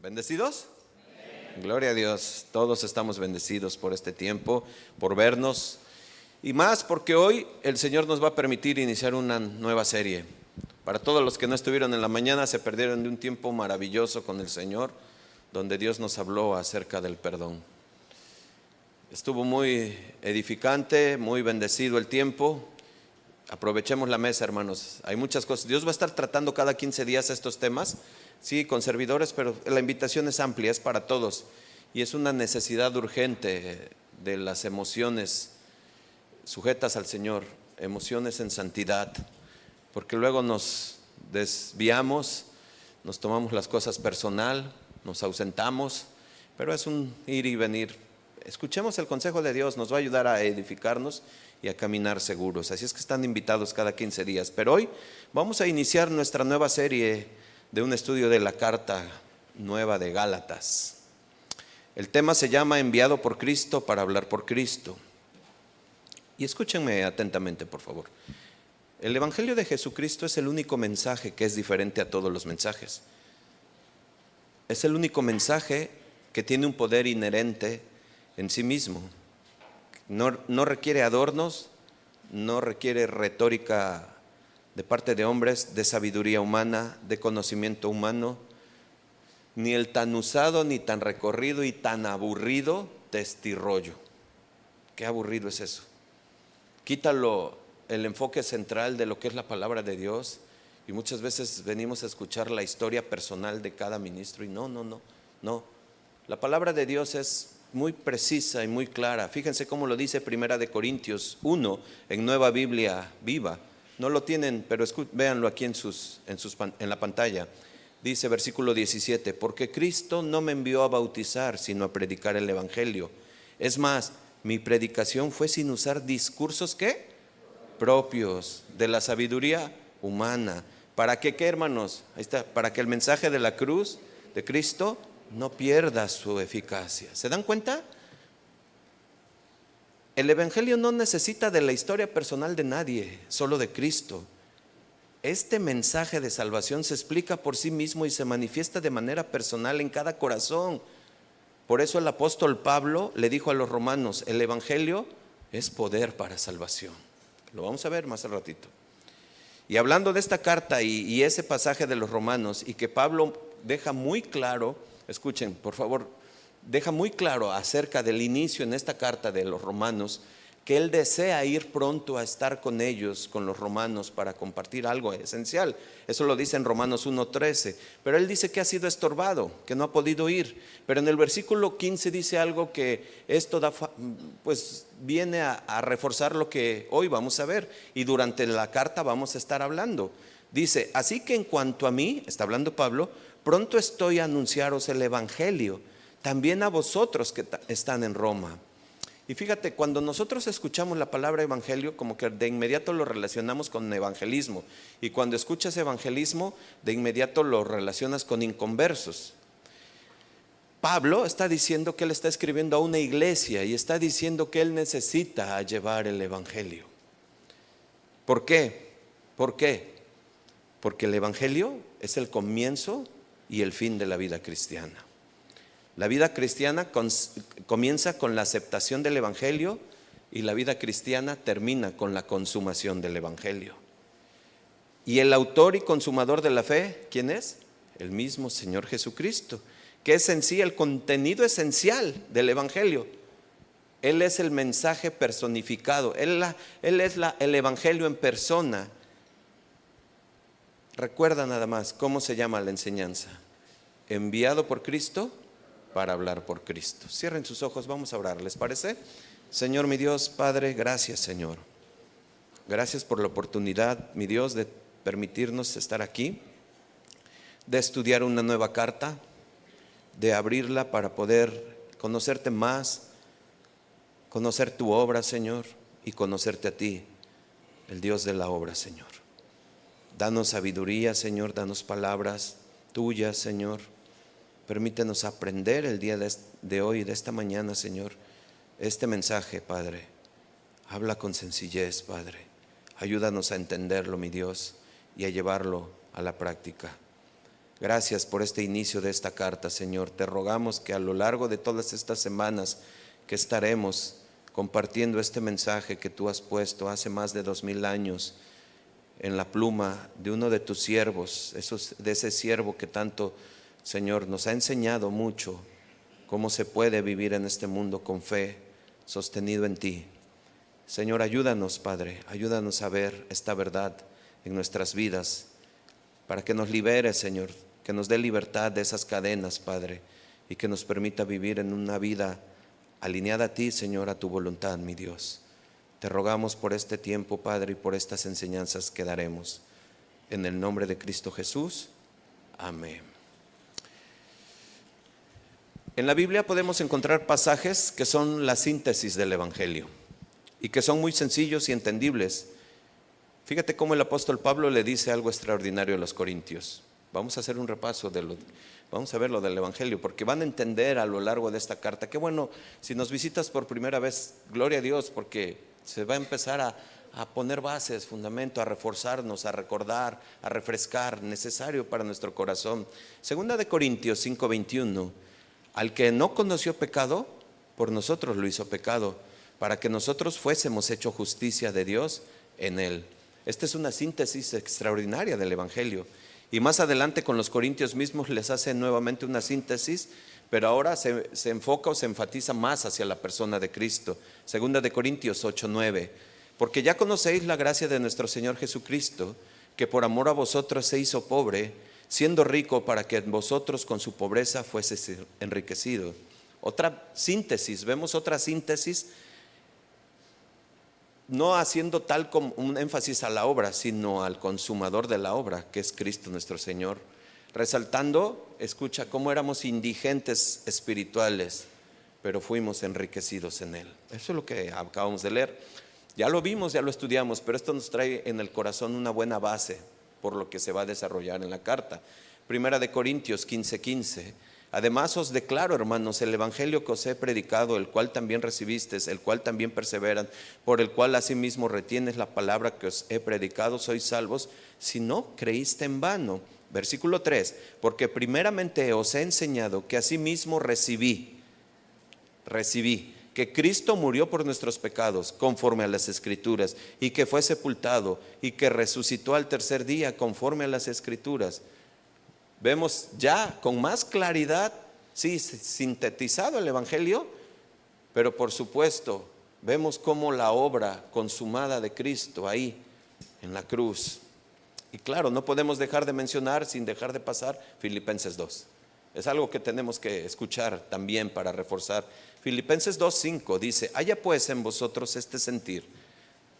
¿Bendecidos? Gloria a Dios, todos estamos bendecidos por este tiempo, por vernos y más porque hoy el Señor nos va a permitir iniciar una nueva serie. Para todos los que no estuvieron en la mañana, se perdieron de un tiempo maravilloso con el Señor, donde Dios nos habló acerca del perdón. Estuvo muy edificante, muy bendecido el tiempo. Aprovechemos la mesa, hermanos. Hay muchas cosas. Dios va a estar tratando cada 15 días estos temas, sí, con servidores, pero la invitación es amplia, es para todos. Y es una necesidad urgente de las emociones sujetas al Señor, emociones en santidad, porque luego nos desviamos, nos tomamos las cosas personal, nos ausentamos, pero es un ir y venir. Escuchemos el consejo de Dios, nos va a ayudar a edificarnos y a caminar seguros. Así es que están invitados cada 15 días. Pero hoy vamos a iniciar nuestra nueva serie de un estudio de la carta nueva de Gálatas. El tema se llama Enviado por Cristo para hablar por Cristo. Y escúchenme atentamente, por favor. El Evangelio de Jesucristo es el único mensaje que es diferente a todos los mensajes. Es el único mensaje que tiene un poder inherente en sí mismo. No requiere adornos, no requiere retórica de parte de hombres, de sabiduría humana, de conocimiento humano, ni el tan usado, ni tan recorrido y tan aburrido testirrollo. Qué aburrido es eso. Quítalo el enfoque central de lo que es la palabra de Dios y muchas veces venimos a escuchar la historia personal de cada ministro y no. La palabra de Dios es muy precisa y muy clara. Fíjense cómo lo dice Primera de Corintios 1 en Nueva Biblia Viva. No lo tienen, pero véanlo aquí en la pantalla. Dice versículo 17, porque Cristo no me envió a bautizar, sino a predicar el Evangelio. Es más, mi predicación fue sin usar discursos ¿qué? Propios de la sabiduría humana. ¿Para qué, hermanos? Ahí está, para que el mensaje de la cruz de Cristo no pierda su eficacia. ¿Se dan cuenta? El Evangelio no necesita de la historia personal de nadie, solo de Cristo. Este mensaje de salvación se explica por sí mismo y se manifiesta de manera personal en cada corazón. Por eso el apóstol Pablo le dijo a los romanos, el Evangelio es poder para salvación. Lo vamos a ver más al ratito. Y hablando de esta carta y ese pasaje de los romanos, y que Pablo deja muy claro, escuchen por favor, deja muy claro acerca del inicio en esta carta de los romanos, que él desea ir pronto a estar con ellos, con los romanos, para compartir algo esencial. Eso lo dice en Romanos 1:13, pero él dice que ha sido estorbado, que no ha podido ir. Pero en el versículo 15 dice algo que esto pues viene a reforzar lo que hoy vamos a ver y durante la carta vamos a estar hablando. Dice, así que en cuanto a mí, está hablando Pablo, pronto estoy a anunciaros el Evangelio, también a vosotros que están en Roma. Y fíjate, cuando nosotros escuchamos la palabra evangelio, como que de inmediato lo relacionamos con evangelismo. Y cuando escuchas evangelismo, de inmediato lo relacionas con inconversos. Pablo está diciendo que él está escribiendo a una iglesia y está diciendo que él necesita llevar el evangelio. ¿Por qué? ¿Por qué? Porque el evangelio es el comienzo y el fin de la vida cristiana. La vida cristiana comienza con la aceptación del Evangelio y la vida cristiana termina con la consumación del Evangelio. Y el autor y consumador de la fe, ¿quién es? El mismo Señor Jesucristo, que es en sí el contenido esencial del Evangelio. Él es el mensaje personificado, Él es el Evangelio en persona. Recuerda nada más cómo se llama la enseñanza: enviado por Cristo para hablar por Cristo. Cierren sus ojos, vamos a orar, ¿les parece? Señor mi Dios, Padre, gracias Señor. Gracias por la oportunidad, mi Dios, de permitirnos estar aquí, de estudiar una nueva carta, de abrirla para poder conocerte más, conocer tu obra, Señor, y conocerte a ti, el Dios de la obra, Señor. Danos sabiduría, Señor, danos palabras tuyas, Señor. Permítenos aprender el día de hoy, de esta mañana, Señor, este mensaje, Padre. Habla con sencillez, Padre. Ayúdanos a entenderlo, mi Dios, y a llevarlo a la práctica. Gracias por este inicio de esta carta, Señor. Te rogamos que a lo largo de todas estas semanas que estaremos compartiendo este mensaje que tú has puesto hace más de 2000 años en la pluma de uno de tus siervos, de ese siervo que tanto, Señor, nos ha enseñado mucho cómo se puede vivir en este mundo con fe, sostenido en ti. Señor, ayúdanos, Padre, ayúdanos a ver esta verdad en nuestras vidas, para que nos libere, Señor, que nos dé libertad de esas cadenas, Padre, y que nos permita vivir en una vida alineada a ti, Señor, a tu voluntad, mi Dios. Te rogamos por este tiempo, Padre, y por estas enseñanzas que daremos. En el nombre de Cristo Jesús. Amén. En la Biblia podemos encontrar pasajes que son la síntesis del Evangelio y que son muy sencillos y entendibles. Fíjate cómo el apóstol Pablo le dice algo extraordinario a los corintios. Vamos a hacer un repaso vamos a ver lo del Evangelio, porque van a entender a lo largo de esta carta. Qué bueno, si nos visitas por primera vez, gloria a Dios, porque se va a empezar a poner bases, fundamento, a reforzarnos, a recordar, a refrescar, necesario para nuestro corazón. Segunda de Corintios 5:21, al que no conoció pecado, por nosotros lo hizo pecado, para que nosotros fuésemos hecho justicia de Dios en él. Esta es una síntesis extraordinaria del Evangelio. Y más adelante con los corintios mismos les hace nuevamente una síntesis, pero ahora se enfoca o se enfatiza más hacia la persona de Cristo. Segunda de Corintios 8:9, porque ya conocéis la gracia de nuestro Señor Jesucristo, que por amor a vosotros se hizo pobre, siendo rico para que en vosotros con su pobreza fueseis enriquecido. Otra síntesis, vemos otra síntesis, no haciendo tal como un énfasis a la obra, sino al consumador de la obra, que es Cristo nuestro Señor, resaltando, escucha, cómo éramos indigentes espirituales, pero fuimos enriquecidos en Él. Eso es lo que acabamos de leer. Ya lo vimos, ya lo estudiamos, pero esto nos trae en el corazón una buena base por lo que se va a desarrollar en la carta. Primera de Corintios 15:15. Además os declaro, hermanos, el evangelio que os he predicado, el cual también recibisteis, el cual también perseveran, por el cual asimismo retienes la palabra que os he predicado, sois salvos, si no creíste en vano. Versículo 3, porque primeramente os he enseñado que asimismo recibí, que Cristo murió por nuestros pecados, conforme a las Escrituras, y que fue sepultado, y que resucitó al tercer día, conforme a las Escrituras. Vemos ya con más claridad, sí, sintetizado el Evangelio, pero por supuesto vemos cómo la obra consumada de Cristo ahí en la cruz. Y claro, no podemos dejar de mencionar sin dejar de pasar Filipenses 2. Es algo que tenemos que escuchar también para reforzar. Filipenses 2:5 dice, haya pues en vosotros este sentir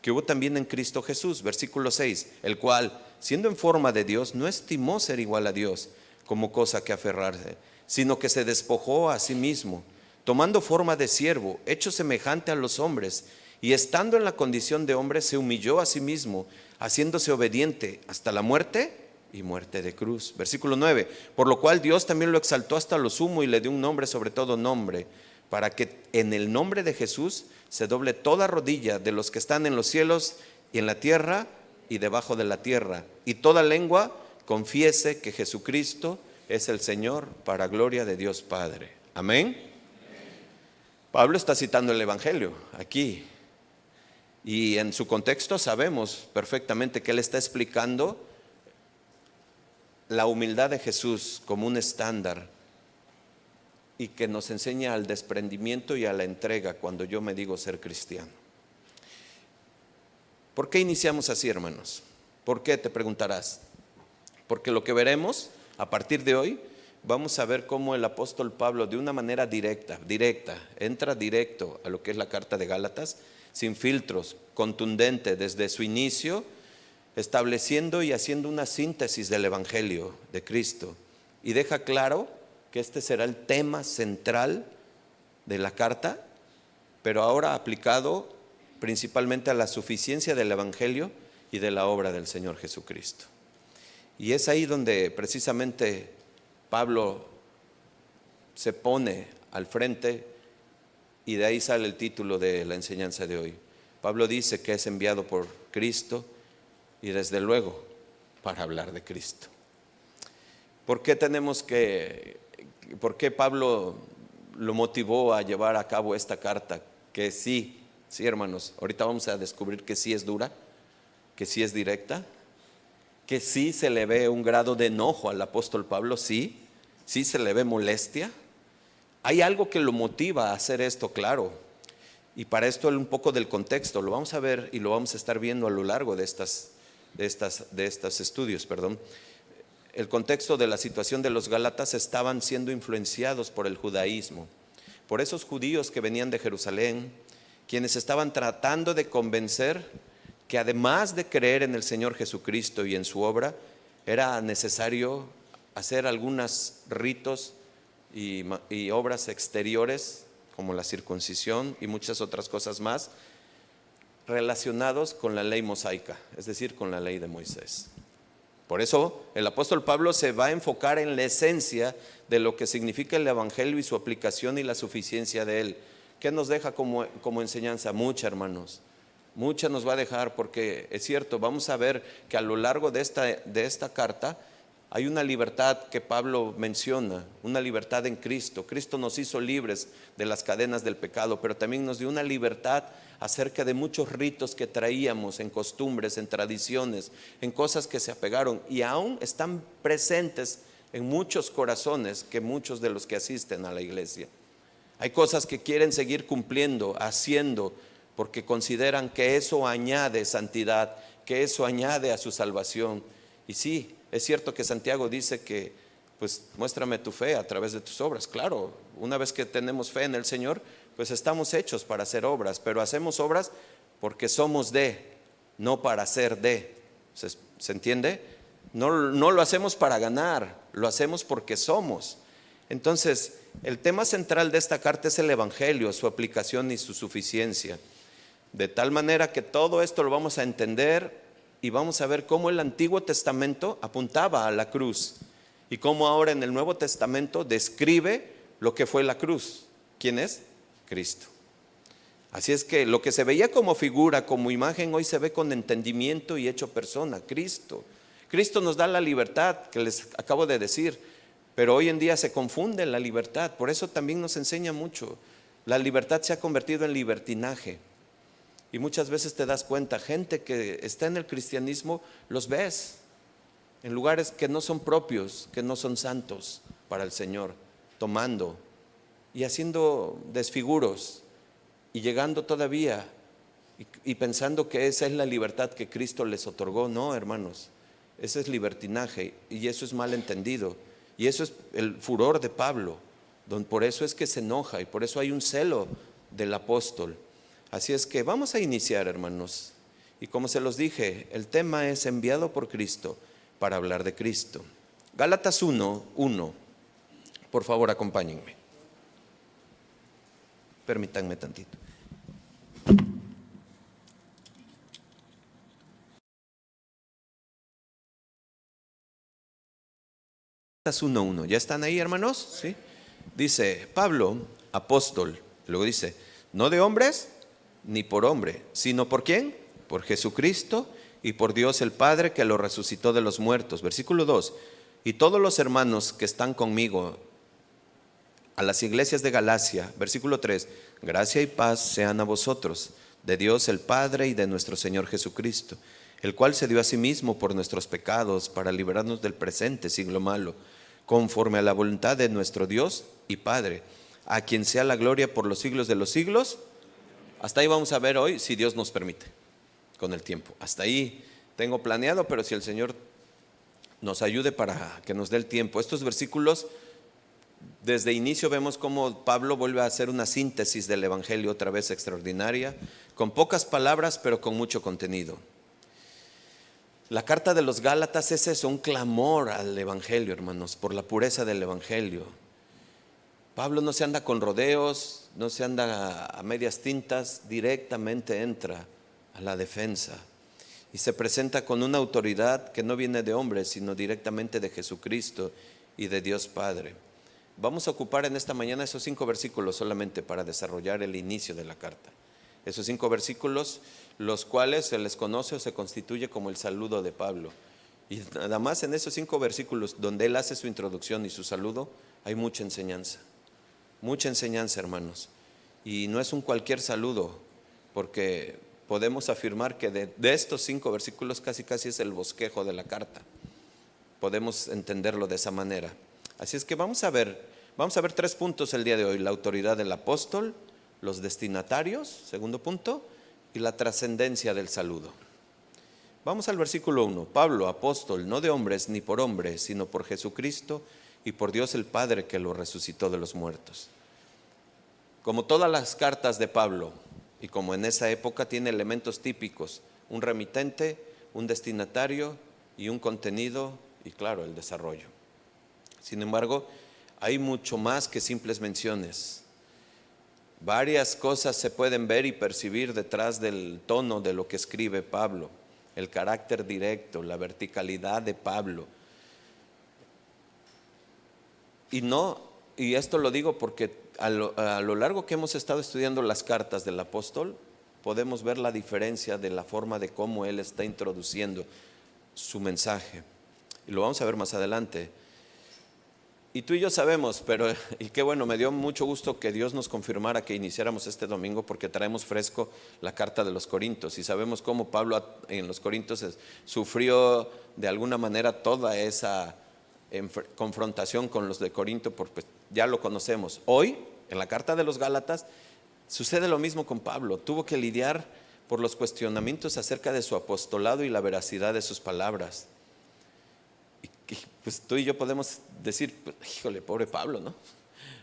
que hubo también en Cristo Jesús, versículo 6, el cual, siendo en forma de Dios, no estimó ser igual a Dios como cosa que aferrarse, sino que se despojó a sí mismo, tomando forma de siervo, hecho semejante a los hombres, y estando en la condición de hombre, se humilló a sí mismo, haciéndose obediente hasta la muerte y muerte de cruz. Versículo 9, por lo cual Dios también lo exaltó hasta lo sumo y le dio un nombre sobre todo nombre, para que en el nombre de Jesús se doble toda rodilla de los que están en los cielos y en la tierra y debajo de la tierra, y toda lengua confiese que Jesucristo es el Señor, para gloria de Dios Padre. Amén. Pablo está citando el Evangelio aquí, y en su contexto sabemos perfectamente que él está explicando la humildad de Jesús como un estándar, y que nos enseña al desprendimiento y a la entrega cuando yo me digo ser cristiano. ¿Por qué iniciamos así, hermanos? ¿Por qué? Te preguntarás. Porque lo que veremos a partir de hoy, vamos a ver cómo el apóstol Pablo de una manera directa, entra directo a lo que es la carta de Gálatas, sin filtros, contundente desde su inicio, estableciendo y haciendo una síntesis del Evangelio de Cristo, y deja claro que este será el tema central de la carta, pero ahora aplicado principalmente a la suficiencia del Evangelio y de la obra del Señor Jesucristo. Y es ahí donde precisamente Pablo se pone al frente, y de ahí sale el título de la enseñanza de hoy. Pablo dice que es enviado por Cristo, y desde luego para hablar de Cristo. ¿Por qué por qué Pablo lo motivó a llevar a cabo esta carta? Que sí, hermanos, ahorita vamos a descubrir que sí es dura, que sí es directa, que sí se le ve un grado de enojo al apóstol Pablo, sí se le ve molestia. Hay algo que lo motiva a hacer esto, claro. Y para esto un poco del contexto, lo vamos a ver y lo vamos a estar viendo a lo largo de estos estudios, perdón. El contexto de la situación de los Gálatas estaban siendo influenciados por el judaísmo, por esos judíos que venían de Jerusalén, quienes estaban tratando de convencer que además de creer en el Señor Jesucristo y en su obra, era necesario hacer algunos ritos y obras exteriores, como la circuncisión y muchas otras cosas más, relacionados con la ley mosaica, es decir, con la ley de Moisés. Por eso el apóstol Pablo se va a enfocar en la esencia de lo que significa el evangelio y su aplicación y la suficiencia de él. ¿Qué nos deja como enseñanza? Mucha, hermanos, mucha nos va a dejar, porque es cierto, vamos a ver que a lo largo de esta carta hay una libertad que Pablo menciona, una libertad en Cristo. Cristo nos hizo libres de las cadenas del pecado, pero también nos dio una libertad acerca de muchos ritos que traíamos en costumbres, en tradiciones, en cosas que se apegaron y aún están presentes en muchos corazones, que muchos de los que asisten a la iglesia. Hay cosas que quieren seguir cumpliendo, haciendo, porque consideran que eso añade santidad, que eso añade a su salvación. Y sí, es cierto que Santiago dice que pues muéstrame tu fe a través de tus obras. Claro, una vez que tenemos fe en el Señor, pues estamos hechos para hacer obras, pero hacemos obras porque somos no para ser ¿se entiende? No lo hacemos para ganar, lo hacemos porque somos. Entonces, el tema central de esta carta es el evangelio, su aplicación y su suficiencia. De tal manera que todo esto lo vamos a entender y vamos a ver cómo el Antiguo Testamento apuntaba a la cruz y cómo ahora en el Nuevo Testamento describe lo que fue la cruz. ¿Quién es? Cristo. Así es que lo que se veía como figura, como imagen, hoy se ve con entendimiento y hecho persona, Cristo. Cristo nos da la libertad que les acabo de decir, pero hoy en día se confunde la libertad. Por eso también nos enseña mucho. La libertad se ha convertido en libertinaje. Y muchas veces te das cuenta, gente que está en el cristianismo, los ves en lugares que no son propios, que no son santos para el Señor, tomando y haciendo desfiguros y llegando todavía y pensando que esa es la libertad que Cristo les otorgó. No, hermanos, ese es libertinaje y eso es mal entendido. Y eso es el furor de Pablo, por eso es que se enoja y por eso hay un celo del apóstol. Así es que vamos a iniciar, hermanos, y como se los dije, el tema es enviado por Cristo para hablar de Cristo. Gálatas 1:1, por favor acompáñenme, permítanme tantito. Gálatas 1:1, ¿ya están ahí, hermanos? ¿Sí? Dice, Pablo, apóstol, luego dice, no de hombres ni por hombre, sino ¿por quién? Por Jesucristo y por Dios el Padre que lo resucitó de los muertos. Versículo 2, y todos los hermanos que están conmigo a las iglesias de Galacia. Versículo 3, gracia y paz sean a vosotros, de Dios el Padre y de nuestro Señor Jesucristo, el cual se dio a sí mismo por nuestros pecados para librarnos del presente siglo malo, conforme a la voluntad de nuestro Dios y Padre, a quien sea la gloria por los siglos de los siglos. Hasta ahí vamos a ver hoy, si Dios nos permite, con el tiempo. Hasta ahí tengo planeado, pero si el Señor nos ayude para que nos dé el tiempo. Estos versículos, desde inicio vemos cómo Pablo vuelve a hacer una síntesis del evangelio otra vez extraordinaria, con pocas palabras, pero con mucho contenido. La carta de los Gálatas es eso, un clamor al evangelio, hermanos, por la pureza del evangelio. Pablo no se anda con rodeos, no se anda a medias tintas, directamente entra a la defensa y se presenta con una autoridad que no viene de hombres, sino directamente de Jesucristo y de Dios Padre. Vamos a ocupar en esta mañana esos 5 versículos solamente para desarrollar el inicio de la carta. Esos 5 versículos, los cuales se les conoce o se constituye como el saludo de Pablo. Y nada más en esos 5 versículos donde él hace su introducción y su saludo, hay mucha enseñanza, hermanos. Y no es un cualquier saludo, porque podemos afirmar que de estos 5 versículos casi es el bosquejo de la carta. Podemos entenderlo de esa manera. Así es que vamos a ver 3 puntos el día de hoy: la autoridad del apóstol, los destinatarios, segundo punto, y la trascendencia del saludo. Vamos al versículo 1. Pablo, apóstol, no de hombres ni por hombres, sino por Jesucristo y por Dios el Padre que lo resucitó de los muertos. Como todas las cartas de Pablo, y como en esa época, tiene elementos típicos: un remitente, un destinatario y un contenido, y claro, el desarrollo. Sin embargo, hay mucho más que simples menciones. Varias cosas se pueden ver y percibir detrás del tono de lo que escribe Pablo: el carácter directo, la verticalidad de Pablo. Y esto lo digo porque a lo largo que hemos estado estudiando las cartas del apóstol, podemos ver la diferencia de la forma de cómo él está introduciendo su mensaje. Y lo vamos a ver más adelante. Y tú y yo sabemos, y qué bueno, me dio mucho gusto que Dios nos confirmara que iniciáramos este domingo, porque traemos fresco la carta de los Corintios, y sabemos cómo Pablo en los Corintios sufrió de alguna manera toda esa confrontación con los de Corinto, porque ya lo conocemos. Hoy, en la carta de los Gálatas, sucede lo mismo con Pablo. Tuvo que lidiar por los cuestionamientos acerca de su apostolado y la veracidad de sus palabras. Y pues tú y yo podemos decir, pues, híjole, pobre Pablo, ¿no?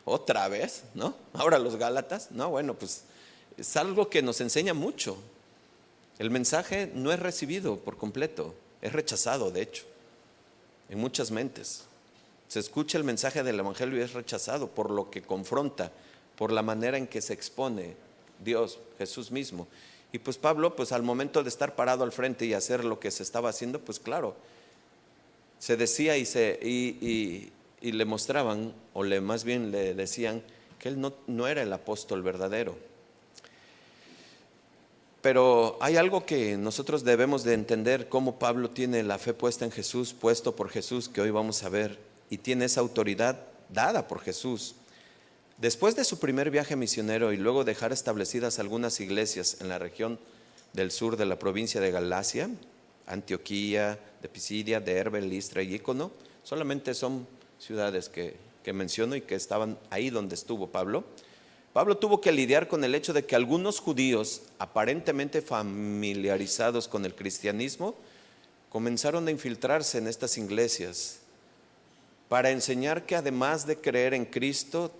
Otra vez, ¿no? Ahora los Gálatas, no, bueno, pues es algo que nos enseña mucho. El mensaje no es recibido por completo, es rechazado, de hecho, en muchas mentes. Se escucha el mensaje del evangelio y es rechazado por lo que confronta, por la manera en que se expone Dios, Jesús mismo. Y pues Pablo, pues al momento de estar parado al frente y hacer lo que se estaba haciendo, pues claro, se decía y le mostraban, más bien le decían que él no era el apóstol verdadero. Pero hay algo que nosotros debemos de entender: cómo Pablo tiene la fe puesta en Jesús, puesto por Jesús, que hoy vamos a ver, y tiene esa autoridad dada por Jesús. Después de su primer viaje misionero y luego dejar establecidas algunas iglesias en la región del sur de la provincia de Galacia, Antioquía, de Pisidia, Derbe, Listra y Ícono, solamente son ciudades que menciono y que estaban ahí donde estuvo Pablo. Pablo tuvo que lidiar con el hecho de que algunos judíos, aparentemente familiarizados con el cristianismo, comenzaron a infiltrarse en estas iglesias para enseñar que además de creer en Cristo,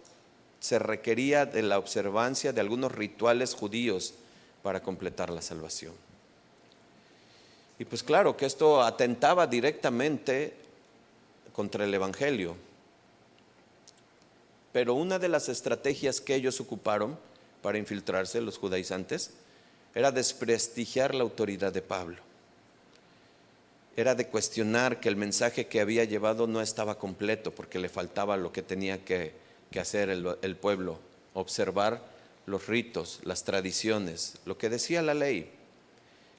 se requería de la observancia de algunos rituales judíos para completar la salvación. Y pues claro que esto atentaba directamente contra el evangelio. Pero una de las estrategias que ellos ocuparon para infiltrarse, los judaizantes, era desprestigiar la autoridad de Pablo. Era de cuestionar que el mensaje que había llevado no estaba completo, porque le faltaba lo que tenía que hacer el pueblo: observar los ritos, las tradiciones, lo que decía la ley.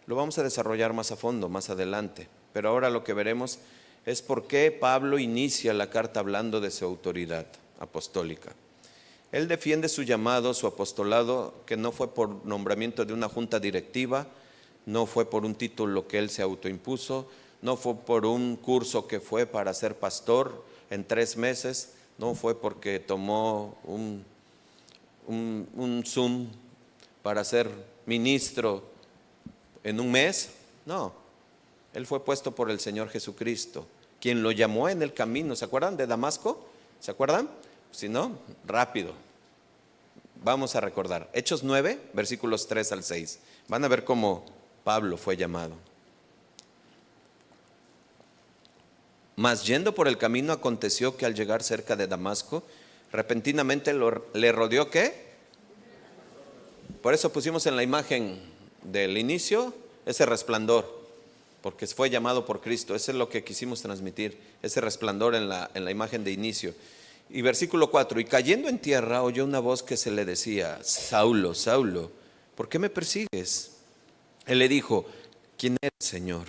Lo vamos a desarrollar más a fondo más adelante, pero ahora lo que veremos es por qué Pablo inicia la carta hablando de su autoridad apostólica. Él defiende su llamado, su apostolado, que no fue por nombramiento de una junta directiva, no fue por un título que él se autoimpuso, no fue por un curso que fue para ser pastor en 3 meses, no fue porque tomó un Zoom para ser ministro en 1 mes. No, él fue puesto por el Señor Jesucristo, quien lo llamó en el camino. ¿Se acuerdan de Damasco? ¿Se acuerdan? Si no, rápido, vamos a recordar Hechos 9, versículos 3 al 6. Van a ver cómo Pablo fue llamado. Mas yendo por el camino, aconteció que al llegar cerca de Damasco, repentinamente le rodeó, ¿qué? Por eso pusimos en la imagen del inicio ese resplandor, porque fue llamado por Cristo. Eso es lo que quisimos transmitir, ese resplandor en la imagen de inicio. Y versículo 4: y cayendo en tierra oyó una voz que se le decía: Saulo, Saulo, ¿por qué me persigues? Él le dijo: ¿quién eres, Señor?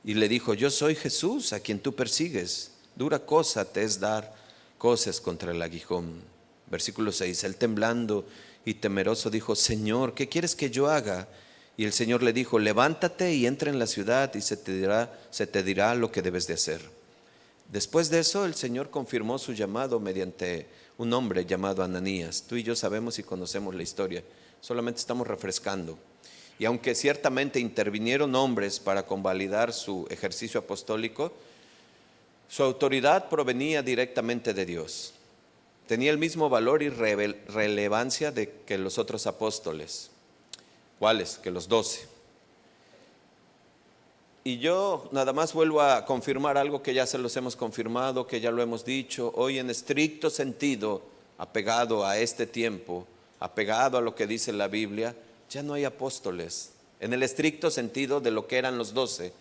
y le dijo: yo soy Jesús a quien tú persigues. Dura cosa te es dar coces contra el aguijón. Versículo 6. Él, temblando y temeroso, dijo: Señor, ¿qué quieres que yo haga? Y el Señor le dijo: levántate y entra en la ciudad, y se te dirá lo que debes de hacer. Después de eso, el Señor confirmó su llamado mediante un hombre llamado Ananías. Tú y yo sabemos y conocemos la historia, solamente estamos refrescando. Y aunque ciertamente intervinieron hombres para convalidar su ejercicio apostólico, su autoridad provenía directamente de Dios. Tenía el mismo valor y relevancia que los otros apóstoles. ¿Cuáles? Que los 12. Y yo nada más vuelvo a confirmar algo que ya se los hemos confirmado, que ya lo hemos dicho. Hoy, en estricto sentido, apegado a este tiempo, apegado a lo que dice la Biblia, ya no hay apóstoles. En el estricto sentido de lo que eran los 12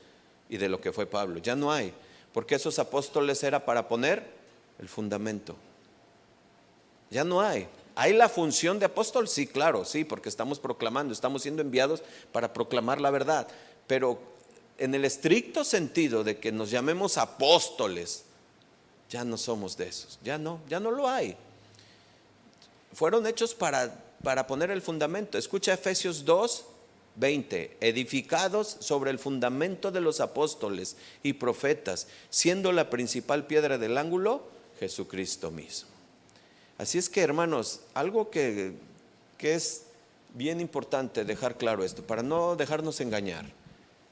y de lo que fue Pablo, ya no hay. Porque esos apóstoles era para poner el fundamento. Ya no hay. ¿Hay la función de apóstol? Sí, claro, sí, porque estamos proclamando, estamos siendo enviados para proclamar la verdad. Pero en el estricto sentido de que nos llamemos apóstoles, ya no somos de esos. Ya no lo hay. Fueron hechos para poner el fundamento. Escucha Efesios 2:20, edificados sobre el fundamento de los apóstoles y profetas, siendo la principal piedra del ángulo Jesucristo mismo. Así es que, hermanos, algo que es bien importante dejar claro esto, para no dejarnos engañar.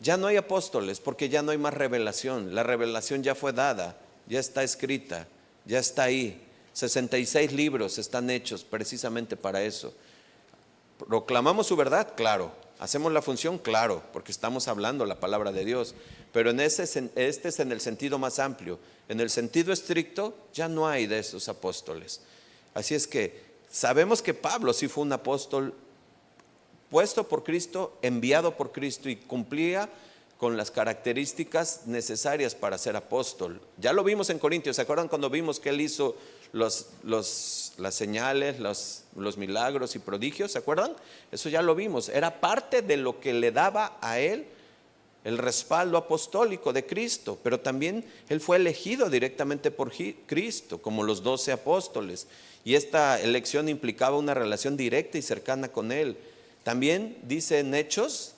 Ya no hay apóstoles porque ya no hay más revelación. La revelación ya fue dada, ya está escrita, ya está ahí. 66 libros están hechos precisamente para eso. ¿Proclamamos su verdad? Claro. ¿Hacemos la función? Claro, porque estamos hablando la palabra de Dios. Pero este es en el sentido más amplio. En el sentido estricto, ya no hay de esos apóstoles. Así es que sabemos que Pablo sí fue un apóstol puesto por Cristo, enviado por Cristo, y cumplía con las características necesarias para ser apóstol. Ya lo vimos en Corintios. ¿Se acuerdan cuando vimos que él hizo las señales, los milagros y prodigios? ¿Se acuerdan? Eso ya lo vimos. Era parte de lo que le daba a él el respaldo apostólico de Cristo. Pero también él fue elegido directamente por Cristo, como los 12 apóstoles. Y esta elección implicaba una relación directa y cercana con él. También dice en Hechos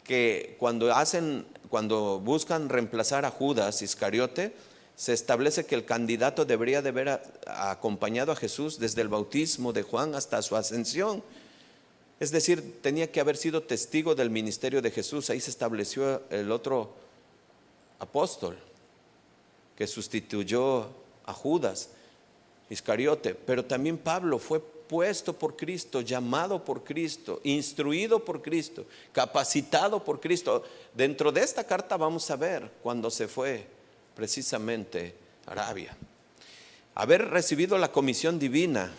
que cuando buscan reemplazar a Judas Iscariote, se establece que el candidato debería de haber acompañado a Jesús desde el bautismo de Juan hasta su ascensión. Es decir, tenía que haber sido testigo del ministerio de Jesús. Ahí se estableció el otro apóstol que sustituyó a Judas Iscariote. Pero también Pablo fue puesto por Cristo, llamado por Cristo, instruido por Cristo, capacitado por Cristo. Dentro de esta carta vamos a ver cuando se fue precisamente a Arabia. Haber recibido la comisión divina,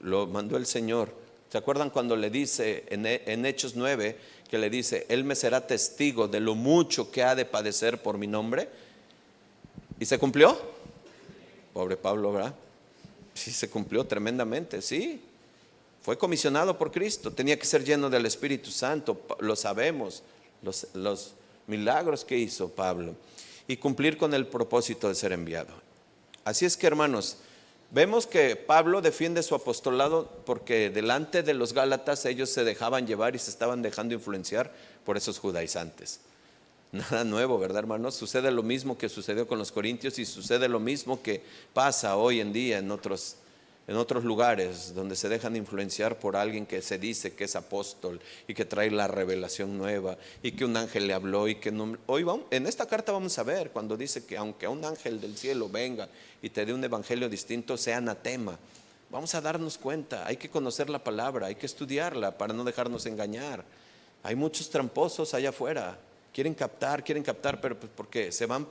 lo mandó el Señor. ¿Se acuerdan cuando le dice en Hechos 9, que le dice: Él me será testigo de lo mucho que ha de padecer por mi nombre? ¿Y se cumplió? Pobre Pablo, ¿verdad? Sí, se cumplió tremendamente, sí. Fue comisionado por Cristo, tenía que ser lleno del Espíritu Santo, lo sabemos, los milagros que hizo Pablo, y cumplir con el propósito de ser enviado. Así es que, hermanos, vemos que Pablo defiende su apostolado porque delante de los Gálatas ellos se dejaban llevar y se estaban dejando influenciar por esos judaizantes. Nada nuevo, ¿verdad, hermanos? Sucede lo mismo que sucedió con los corintios y sucede lo mismo que pasa hoy en día en otros lugares donde se dejan influenciar por alguien que se dice que es apóstol y que trae la revelación nueva y que un ángel le habló y que no. Hoy en esta carta vamos a ver cuando dice que aunque un ángel del cielo venga y te dé un evangelio distinto, sea anatema. Vamos a darnos cuenta, hay que conocer la palabra, hay que estudiarla para no dejarnos engañar. Hay muchos tramposos allá afuera. Quieren captar, pero pues porque se van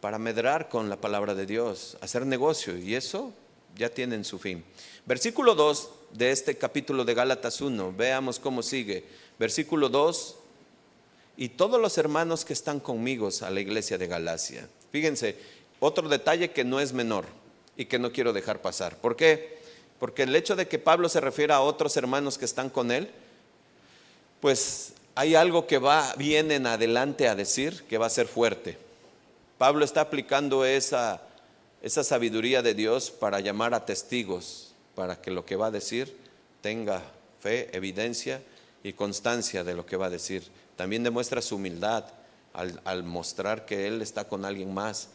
para medrar con la palabra de Dios, hacer negocio, y eso ya tienen su fin. Versículo 2 de este capítulo de Gálatas 1, veamos cómo sigue. Versículo 2: y todos los hermanos que están conmigo a la iglesia de Galacia. Fíjense, otro detalle que no es menor y que no quiero dejar pasar. ¿Por qué? Porque el hecho de que Pablo se refiera a otros hermanos que están con él, pues hay algo que viene en adelante a decir que va a ser fuerte. Pablo está aplicando esa sabiduría de Dios para llamar a testigos, para que lo que va a decir tenga fe, evidencia y constancia de lo que va a decir. También demuestra su humildad al mostrar que él está con alguien más.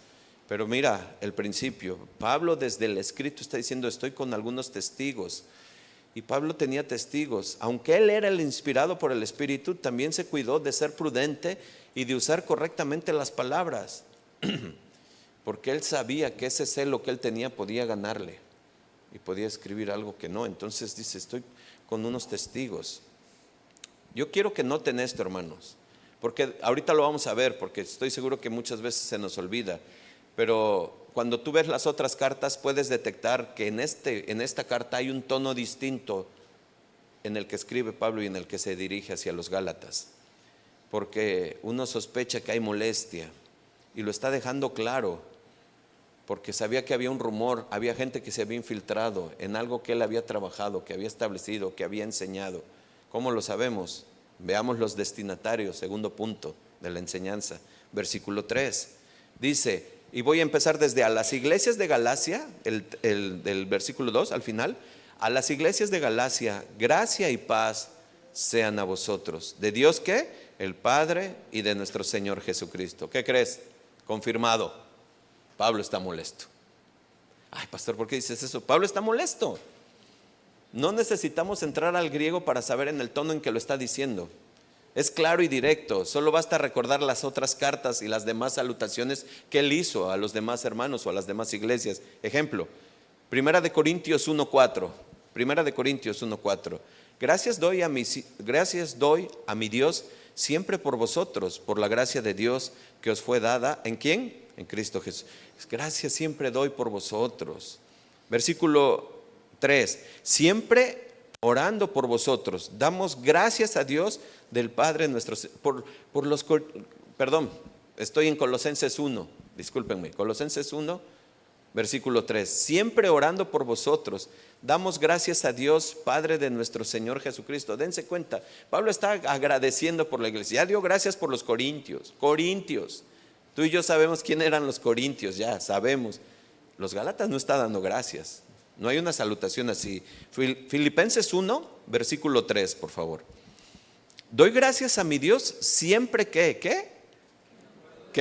Pero mira el principio, Pablo desde el escrito está diciendo: estoy con algunos testigos. Y Pablo tenía testigos, aunque él era el inspirado por el Espíritu, también se cuidó de ser prudente y de usar correctamente las palabras, porque él sabía que ese celo que él tenía podía ganarle y podía escribir algo que no. Entonces dice: estoy con unos testigos. Yo quiero que noten esto, hermanos, porque ahorita lo vamos a ver, porque estoy seguro que muchas veces se nos olvida. Pero cuando tú ves las otras cartas puedes detectar que en esta carta hay un tono distinto en el que escribe Pablo y en el que se dirige hacia los Gálatas, porque uno sospecha que hay molestia y lo está dejando claro, porque sabía que había un rumor, había gente que se había infiltrado en algo que él había trabajado, que había establecido, que había enseñado. ¿Cómo lo sabemos? Veamos los destinatarios, segundo punto de la enseñanza, versículo 3. Dice, y voy a empezar desde a las iglesias de Galacia, del versículo 2 al final. A las iglesias de Galacia, gracia y paz sean a vosotros. ¿De Dios qué? El Padre y de nuestro Señor Jesucristo. ¿Qué crees? Confirmado. Pablo está molesto. Ay, pastor, ¿por qué dices eso? Pablo está molesto. No necesitamos entrar al griego para saber en el tono en que lo está diciendo. Es claro y directo, solo basta recordar las otras cartas y las demás salutaciones que él hizo a los demás hermanos o a las demás iglesias. Ejemplo, Primera de Corintios 1:4. Primera de Corintios 1:4. Gracias doy a mi Dios siempre por vosotros, por la gracia de Dios que os fue dada. ¿En quién? En Cristo Jesús. Gracias siempre doy por vosotros. Versículo 3. Siempre orando por vosotros, damos gracias a Dios del Padre nuestro, estoy en Colosenses 1, discúlpenme, Colosenses 1, versículo 3, siempre orando por vosotros, damos gracias a Dios, Padre de nuestro Señor Jesucristo. Dense cuenta, Pablo está agradeciendo por la iglesia, ya dio gracias por los corintios, tú y yo sabemos quién eran los corintios, ya sabemos, los gálatas no está dando gracias. No hay una salutación así. Filipenses 1, versículo 3, por favor. Doy gracias a mi Dios siempre que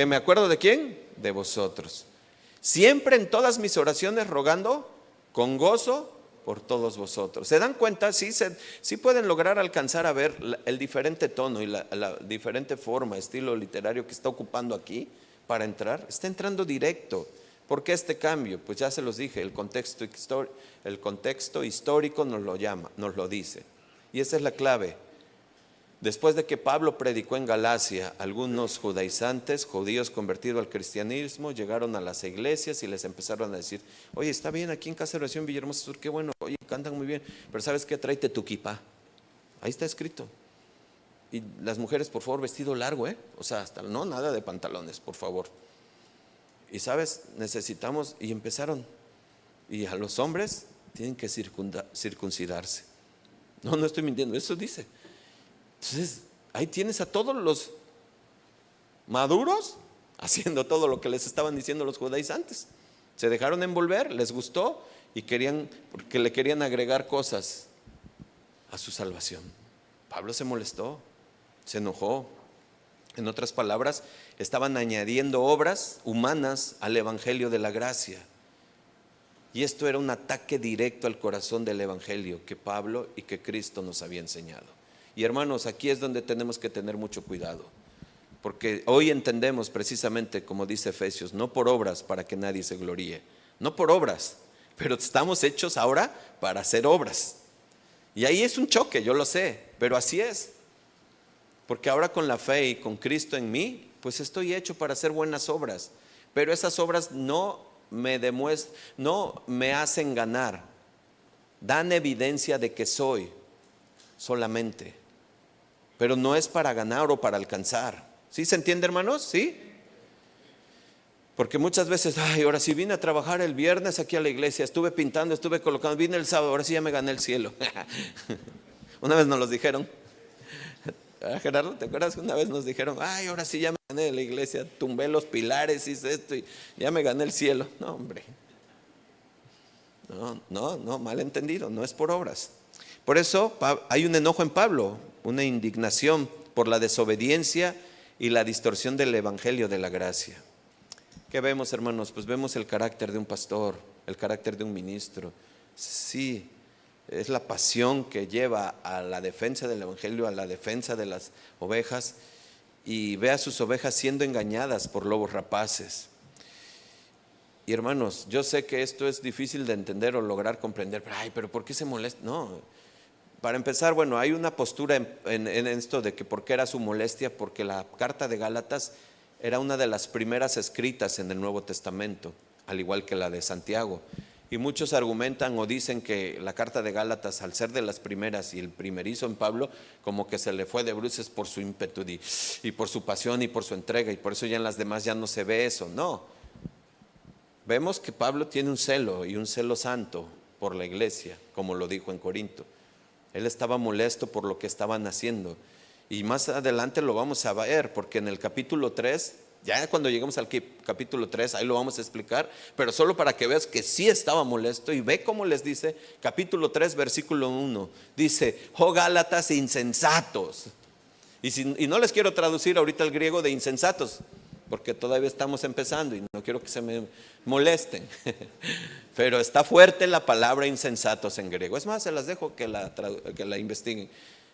me acuerdo de quién, de vosotros. Siempre en todas mis oraciones rogando con gozo por todos vosotros. ¿Se dan cuenta? Sí pueden lograr alcanzar a ver el diferente tono y la diferente forma, estilo literario que está ocupando aquí para entrar. Está entrando directo. ¿Por qué este cambio? Pues ya se los dije, el contexto histórico nos lo dice. Y esa es la clave. Después de que Pablo predicó en Galacia, algunos judaizantes, judíos convertidos al cristianismo, llegaron a las iglesias y les empezaron a decir: oye, está bien aquí en Casa de Oración Villahermosa Sur, qué bueno, oye, cantan muy bien, pero ¿sabes qué? Tráete tu kipá. Ahí está escrito. Y las mujeres, por favor, vestido largo, o sea, no nada de pantalones, por favor. Y sabes, necesitamos, y empezaron, y a los hombres tienen que circuncidarse. No estoy mintiendo, eso dice. Entonces, ahí tienes a todos los maduros haciendo todo lo que les estaban diciendo los judaizantes. Se dejaron envolver, les gustó y porque le querían agregar cosas a su salvación. Pablo se molestó, se enojó. En otras palabras, estaban añadiendo obras humanas al evangelio de la gracia. Y esto era un ataque directo al corazón del evangelio que Pablo y que Cristo nos había enseñado. Y hermanos, aquí es donde tenemos que tener mucho cuidado, porque hoy entendemos precisamente, como dice Efesios, no por obras para que nadie se gloríe, no por obras, pero estamos hechos ahora para hacer obras. Y ahí es un choque, yo lo sé, pero así es. Porque ahora con la fe y con Cristo en mí, pues estoy hecho para hacer buenas obras. Pero esas obras no me hacen ganar, dan evidencia de que soy solamente. Pero no es para ganar o para alcanzar. ¿Sí se entiende, hermanos? ¿Sí? Porque muchas veces, ahora sí vine a trabajar el viernes aquí a la iglesia, estuve pintando, estuve colocando, vine el sábado, ahora sí ya me gané el cielo. Una vez nos los dijeron. Gerardo, ¿te acuerdas que una vez nos dijeron, ay, ahora sí ya me gané de la iglesia, tumbé los pilares, hice esto y ya me gané el cielo? No, hombre. No, mal entendido, no es por obras. Por eso hay un enojo en Pablo, una indignación por la desobediencia y la distorsión del evangelio de la gracia. ¿Qué vemos, hermanos? Pues vemos el carácter de un pastor, el carácter de un ministro. Sí, es la pasión que lleva a la defensa del evangelio, a la defensa de las ovejas, y ve a sus ovejas siendo engañadas por lobos rapaces. Y hermanos, yo sé que esto es difícil de entender o lograr comprender, pero ¿por qué se molesta? No, para empezar, bueno, hay una postura en esto de que por qué era su molestia, porque la carta de Gálatas era una de las primeras escritas en el Nuevo Testamento, al igual que la de Santiago. Y muchos argumentan o dicen que la carta de Gálatas, al ser de las primeras y el primerizo en Pablo, como que se le fue de bruces por su ímpetu y por su pasión y por su entrega, y por eso ya en las demás ya no se ve eso. No, vemos que Pablo tiene un celo, y un celo santo por la iglesia, como lo dijo en Corinto. Él estaba molesto por lo que estaban haciendo. Y más adelante lo vamos a ver, porque en el capítulo 3, ya cuando lleguemos al capítulo 3, ahí lo vamos a explicar, pero solo para que veas que sí estaba molesto. Y ve cómo les dice, capítulo 3, versículo 1, dice, oh Gálatas insensatos. Y no les quiero traducir ahorita el griego de insensatos, porque todavía estamos empezando y no quiero que se me molesten. Pero está fuerte la palabra insensatos en griego. Es más, se las dejo que la investiguen.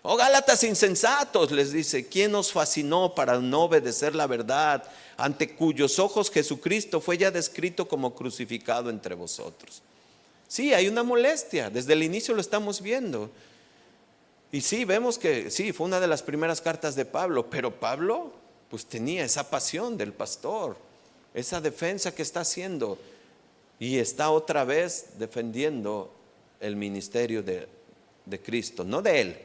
Oh Gálatas insensatos, les dice, ¿quién os fascinó para no obedecer la verdad, ante cuyos ojos Jesucristo fue ya descrito como crucificado entre vosotros? Sí, hay una molestia, desde el inicio lo estamos viendo. Y sí, vemos que sí, fue una de las primeras cartas de Pablo, pero Pablo pues tenía esa pasión del pastor, esa defensa que está haciendo, y está otra vez defendiendo el ministerio de Cristo, no de él.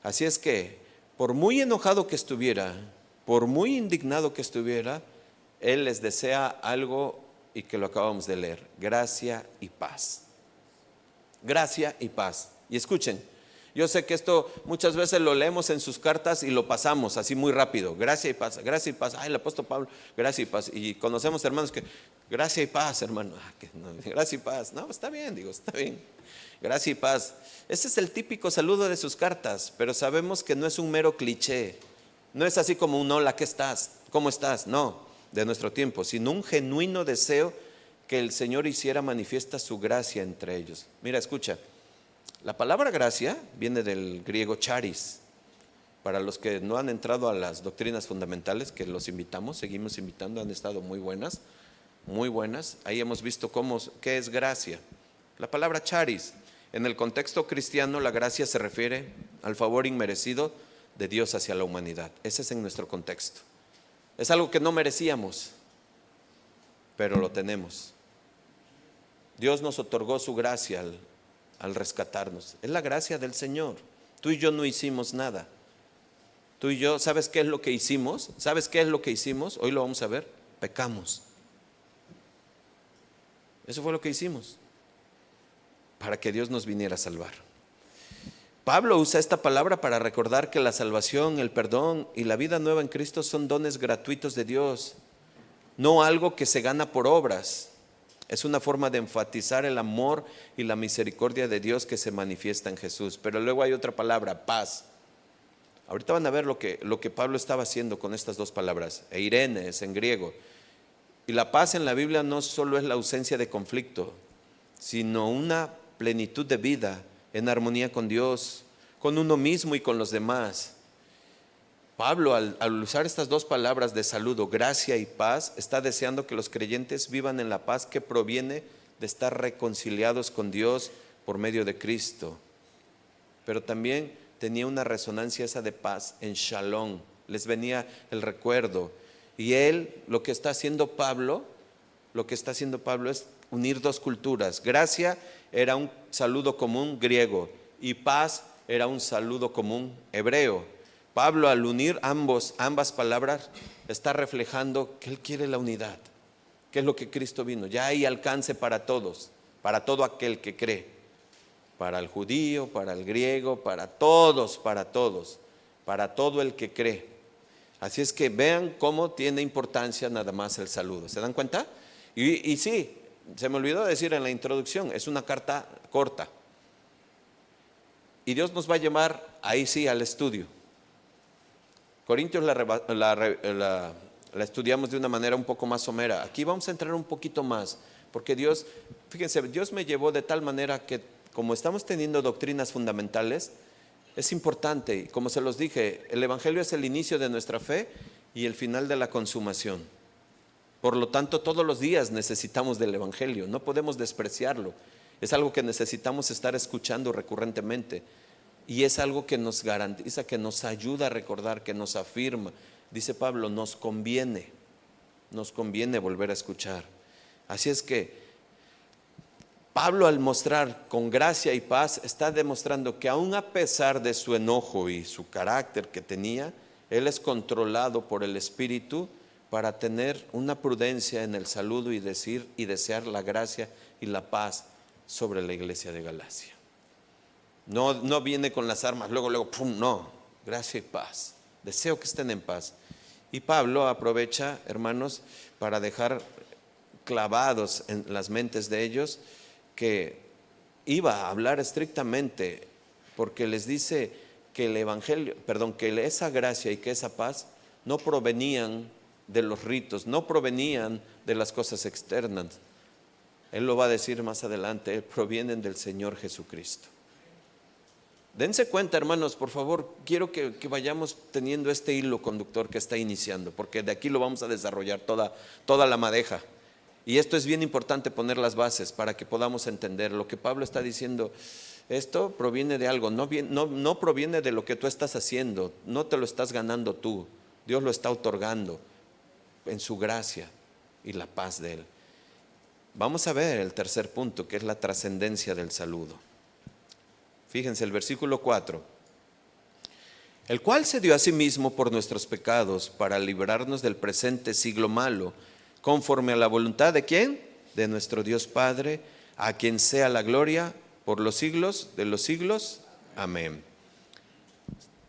Así es que, por muy enojado que estuviera, por muy indignado que estuviera, él les desea algo, y que lo acabamos de leer: gracia y paz. Gracia y paz. Y escuchen, yo sé que esto muchas veces lo leemos en sus cartas y lo pasamos así muy rápido. Gracia y paz, gracia y paz. Ay, el apóstol Pablo, gracia y paz. Y conocemos hermanos que, gracia y paz, hermano. Gracia y paz. No, está bien, está bien. Gracia y paz. Ese es el típico saludo de sus cartas, pero sabemos que no es un mero cliché. No es así como un hola, ¿qué estás? ¿Cómo estás? No, de nuestro tiempo, sino un genuino deseo que el Señor hiciera manifiesta su gracia entre ellos. Mira, escucha. La palabra gracia viene del griego charis. Para los que no han entrado a las doctrinas fundamentales, que los invitamos, seguimos invitando, han estado muy buenas, muy buenas. Ahí hemos visto qué es gracia. La palabra charis, en el contexto cristiano, la gracia se refiere al favor inmerecido de Dios hacia la humanidad. Ese es en nuestro contexto. Es algo que no merecíamos, pero lo tenemos. Dios nos otorgó su gracia al rescatarnos. Es la gracia del Señor. Tú y yo no hicimos nada. Tú y yo, ¿sabes qué es lo que hicimos? ¿Sabes qué es lo que hicimos? Hoy lo vamos a ver. Pecamos. Eso fue lo que hicimos para que Dios nos viniera a salvar. Pablo usa esta palabra para recordar que la salvación, el perdón y la vida nueva en Cristo son dones gratuitos de Dios, no algo que se gana por obras. Es una forma de enfatizar el amor y la misericordia de Dios que se manifiesta en Jesús. Pero luego hay otra palabra, paz. Ahorita van a ver lo que Pablo estaba haciendo con estas dos palabras. Eirene es en griego. Y la paz en la Biblia no solo es la ausencia de conflicto, sino una plenitud de vida en armonía con Dios, con uno mismo y con los demás. Pablo, al usar estas dos palabras de saludo, gracia y paz, está deseando que los creyentes vivan en la paz que proviene de estar reconciliados con Dios por medio de Cristo. Pero también tenía una resonancia esa de paz en Shalom, les venía el recuerdo. Y lo que está haciendo Pablo es unir dos culturas. Gracia era un saludo común griego y paz era un saludo común hebreo. Pablo, al unir ambas palabras, está reflejando que él quiere la unidad, que es lo que Cristo vino. Ya hay alcance para todos, para todo aquel que cree, para el judío, para el griego, para todos. para todo el que cree. Así es que vean cómo tiene importancia nada más el saludo. ¿Se dan cuenta? Y sí, se me olvidó decir en la introducción, es una carta corta. Y Dios nos va a llevar ahí sí al estudio. Corintios la estudiamos de una manera un poco más somera. Aquí vamos a entrar un poquito más, porque Dios, fíjense, Dios me llevó de tal manera que como estamos teniendo doctrinas fundamentales, es importante, y como se los dije, el Evangelio es el inicio de nuestra fe y el final de la consumación. Por lo tanto, todos los días necesitamos del Evangelio, no podemos despreciarlo. Es algo que necesitamos estar escuchando recurrentemente. Y es algo que nos garantiza, que nos ayuda a recordar, que nos afirma. Dice Pablo, nos conviene volver a escuchar. Así es que Pablo, al mostrar con gracia y paz, está demostrando que aun a pesar de su enojo y su carácter que tenía, él es controlado por el Espíritu para tener una prudencia en el saludo y decir y desear la gracia y la paz sobre la iglesia de Galacia. No viene con las armas, luego, pum, no, gracia y paz. Deseo que estén en paz. Y Pablo aprovecha, hermanos, para dejar clavados en las mentes de ellos que iba a hablar estrictamente, porque les dice que el evangelio, que esa gracia y que esa paz no provenían de los ritos, no provenían de las cosas externas. Él lo va a decir más adelante, provienen del Señor Jesucristo. Dense cuenta, hermanos, por favor, quiero que vayamos teniendo este hilo conductor que está iniciando, porque de aquí lo vamos a desarrollar toda la madeja. Y esto es bien importante poner las bases para que podamos entender lo que Pablo está diciendo. Esto proviene de algo, no proviene de lo que tú estás haciendo, no te lo estás ganando tú, Dios lo está otorgando en su gracia y la paz de Él. Vamos a ver el tercer punto, que es la trascendencia del saludo. Fíjense el versículo 4. El cual se dio a sí mismo por nuestros pecados para librarnos del presente siglo malo, conforme a la voluntad de ¿quién? De nuestro Dios Padre, a quien sea la gloria por los siglos de los siglos. Amén.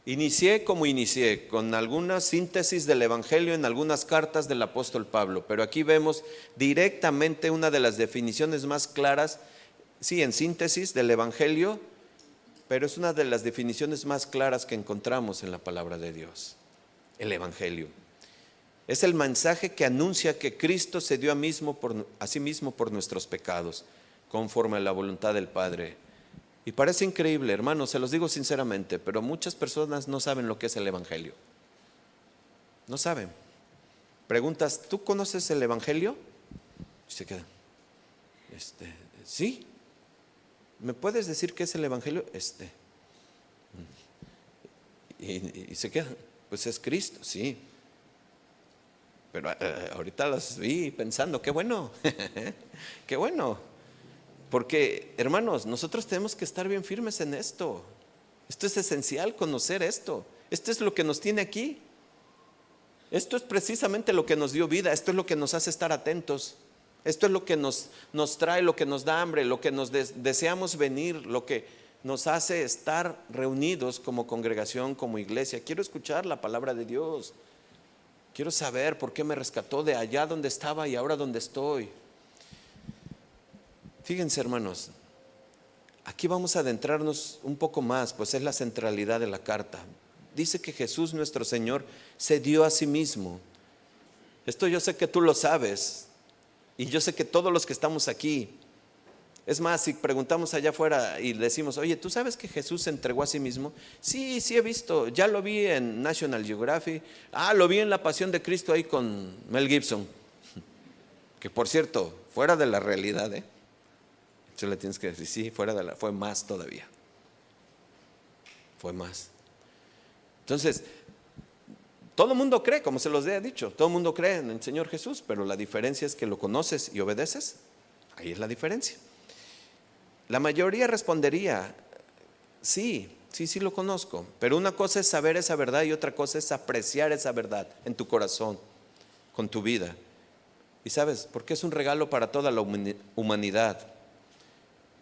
Inicié con alguna síntesis del Evangelio en algunas cartas del apóstol Pablo, pero aquí vemos directamente una de las definiciones más claras, sí, en síntesis del Evangelio, pero es una de las definiciones más claras que encontramos en la palabra de Dios, el Evangelio. Es el mensaje que anuncia que Cristo se dio a sí mismo por nuestros pecados, conforme a la voluntad del Padre. Y parece increíble, hermanos, se los digo sinceramente, pero muchas personas no saben lo que es el Evangelio. No saben. Preguntas, ¿tú conoces el Evangelio? Y se quedan. ¿Sí? ¿Me puedes decir qué es el Evangelio? Y se quedan. Pues es Cristo, sí. Pero ahorita las vi pensando, qué bueno, qué bueno. Porque, hermanos, nosotros tenemos que estar bien firmes en esto. Esto es esencial, conocer esto. Esto es lo que nos tiene aquí. Esto es precisamente lo que nos dio vida. Esto es lo que nos hace estar atentos. Esto es lo que nos trae, lo que nos da hambre, lo que nos deseamos venir, lo que nos hace estar reunidos como congregación, como iglesia. Quiero escuchar la palabra de Dios. Quiero saber por qué me rescató de allá donde estaba y ahora donde estoy. Fíjense, hermanos, aquí vamos a adentrarnos un poco más, pues es la centralidad de la carta. Dice que Jesús nuestro Señor se dio a sí mismo. Esto yo sé que tú lo sabes, y yo sé que todos los que estamos aquí, es más, si preguntamos allá afuera y decimos, oye, ¿tú sabes que Jesús se entregó a sí mismo? Sí, sí he visto, ya lo vi en National Geographic, lo vi en La Pasión de Cristo ahí con Mel Gibson, que por cierto, fuera de la realidad, Tú le tienes que decir, sí, fue más todavía, fue más. Entonces, todo el mundo cree, como se los he dicho, todo el mundo cree en el Señor Jesús, pero la diferencia es que lo conoces y obedeces. Ahí es la diferencia. La mayoría respondería, sí lo conozco, pero una cosa es saber esa verdad y otra cosa es apreciar esa verdad en tu corazón, con tu vida. ¿Y sabes por qué es un regalo para toda la humanidad?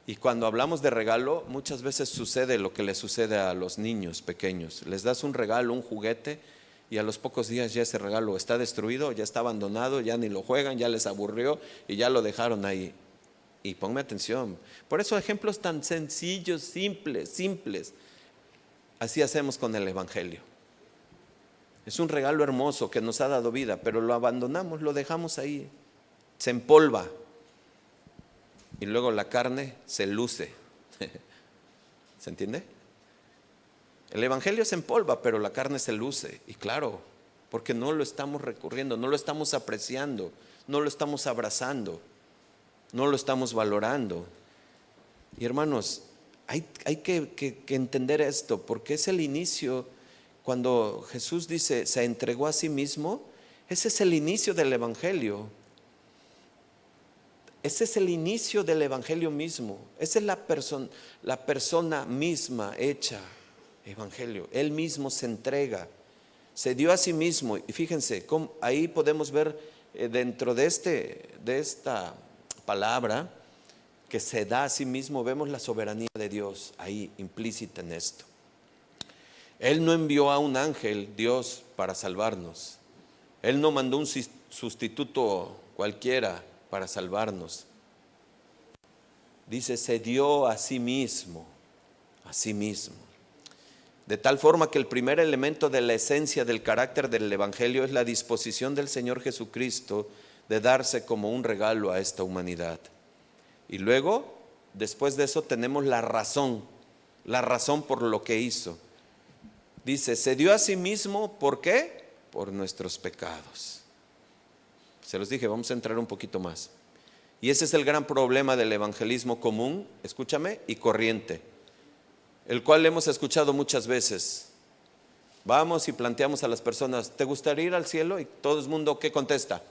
Y cuando hablamos de regalo, muchas veces sucede lo que le sucede a los niños pequeños. Les das un regalo, un juguete, y a los pocos días ya ese regalo está destruido, ya está abandonado, ya ni lo juegan, ya les aburrió y ya lo dejaron ahí. Y ponme atención. Por eso ejemplos tan sencillos, simples. Así hacemos con el Evangelio. Es un regalo hermoso que nos ha dado vida, pero lo abandonamos, lo dejamos ahí. Se empolva. Y luego la carne se luce. ¿Se entiende? El Evangelio se empolva, pero la carne se luce. Y claro, porque no lo estamos recurriendo, no lo estamos apreciando, no lo estamos abrazando, no lo estamos valorando. Y hermanos, hay que entender esto, porque es el inicio. Cuando Jesús dice, se entregó a sí mismo, ese es el inicio del Evangelio. Ese es el inicio del Evangelio mismo. Esa es la persona misma hecha Evangelio. Él mismo se entrega, se dio a sí mismo. Y fíjense, ahí podemos ver dentro de esta palabra que se da a sí mismo, vemos la soberanía de Dios ahí implícita en esto. Él no envió a un ángel, Dios, para salvarnos. Él no mandó un sustituto cualquiera para salvarnos. Dice, se dio a sí mismo, a sí mismo. De tal forma que el primer elemento de la esencia del carácter del Evangelio es la disposición del Señor Jesucristo de darse como un regalo a esta humanidad. Y luego, después de eso, tenemos la razón por lo que hizo. Dice, se dio a sí mismo, ¿por qué? Por nuestros pecados. Se los dije, vamos a entrar un poquito más. Y ese es el gran problema del evangelismo común, escúchame, y corriente, el cual hemos escuchado muchas veces. Vamos y planteamos a las personas, ¿te gustaría ir al cielo? Y todo el mundo, ¿qué contesta?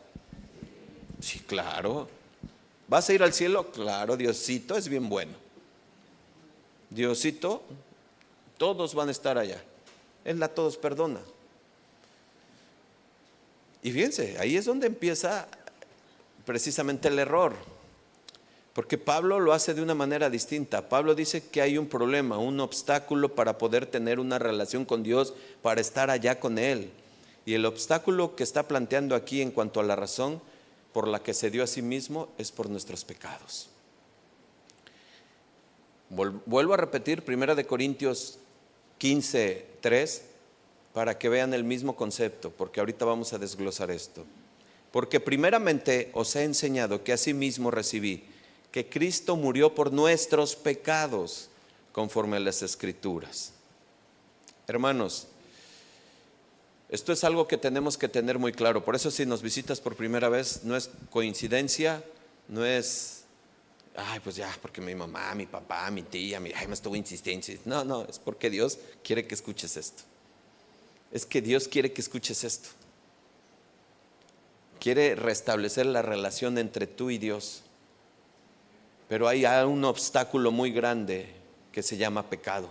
Sí, claro. ¿Vas a ir al cielo? Claro, Diosito es bien bueno. Diosito, todos van a estar allá. Él a todos perdona. Y fíjense, ahí es donde empieza precisamente el error, porque Pablo lo hace de una manera distinta. Pablo dice que hay un problema, un obstáculo para poder tener una relación con Dios, para estar allá con Él. Y el obstáculo que está planteando aquí en cuanto a la razón por la que se dio a sí mismo es por nuestros pecados. Vuelvo a repetir 1 Corintios 15:3 para que vean el mismo concepto, porque ahorita vamos a desglosar esto. Porque primeramente os he enseñado que asimismo recibí que Cristo murió por nuestros pecados conforme a las Escrituras. Hermanos, esto es algo que tenemos que tener muy claro. Por eso si nos visitas por primera vez, no es coincidencia, no es, pues ya, porque mi mamá, mi papá, mi tía, me estuvo insistiendo. No, es porque Dios quiere que escuches esto. Es que Dios quiere que escuches esto. Quiere restablecer la relación entre tú y Dios. Pero hay un obstáculo muy grande que se llama pecado.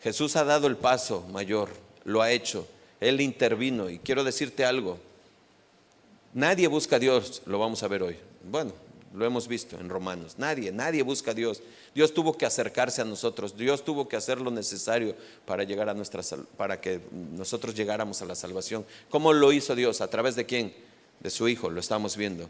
Jesús ha dado el paso mayor, lo ha hecho. Él intervino y quiero decirte algo. Nadie busca a Dios, lo vamos a ver hoy. Bueno, lo hemos visto en Romanos. Nadie busca a Dios. Dios tuvo que acercarse a nosotros. Dios tuvo que hacer lo necesario para para que nosotros llegáramos a la salvación. ¿Cómo lo hizo Dios? ¿A través de quién? De su Hijo, lo estamos viendo.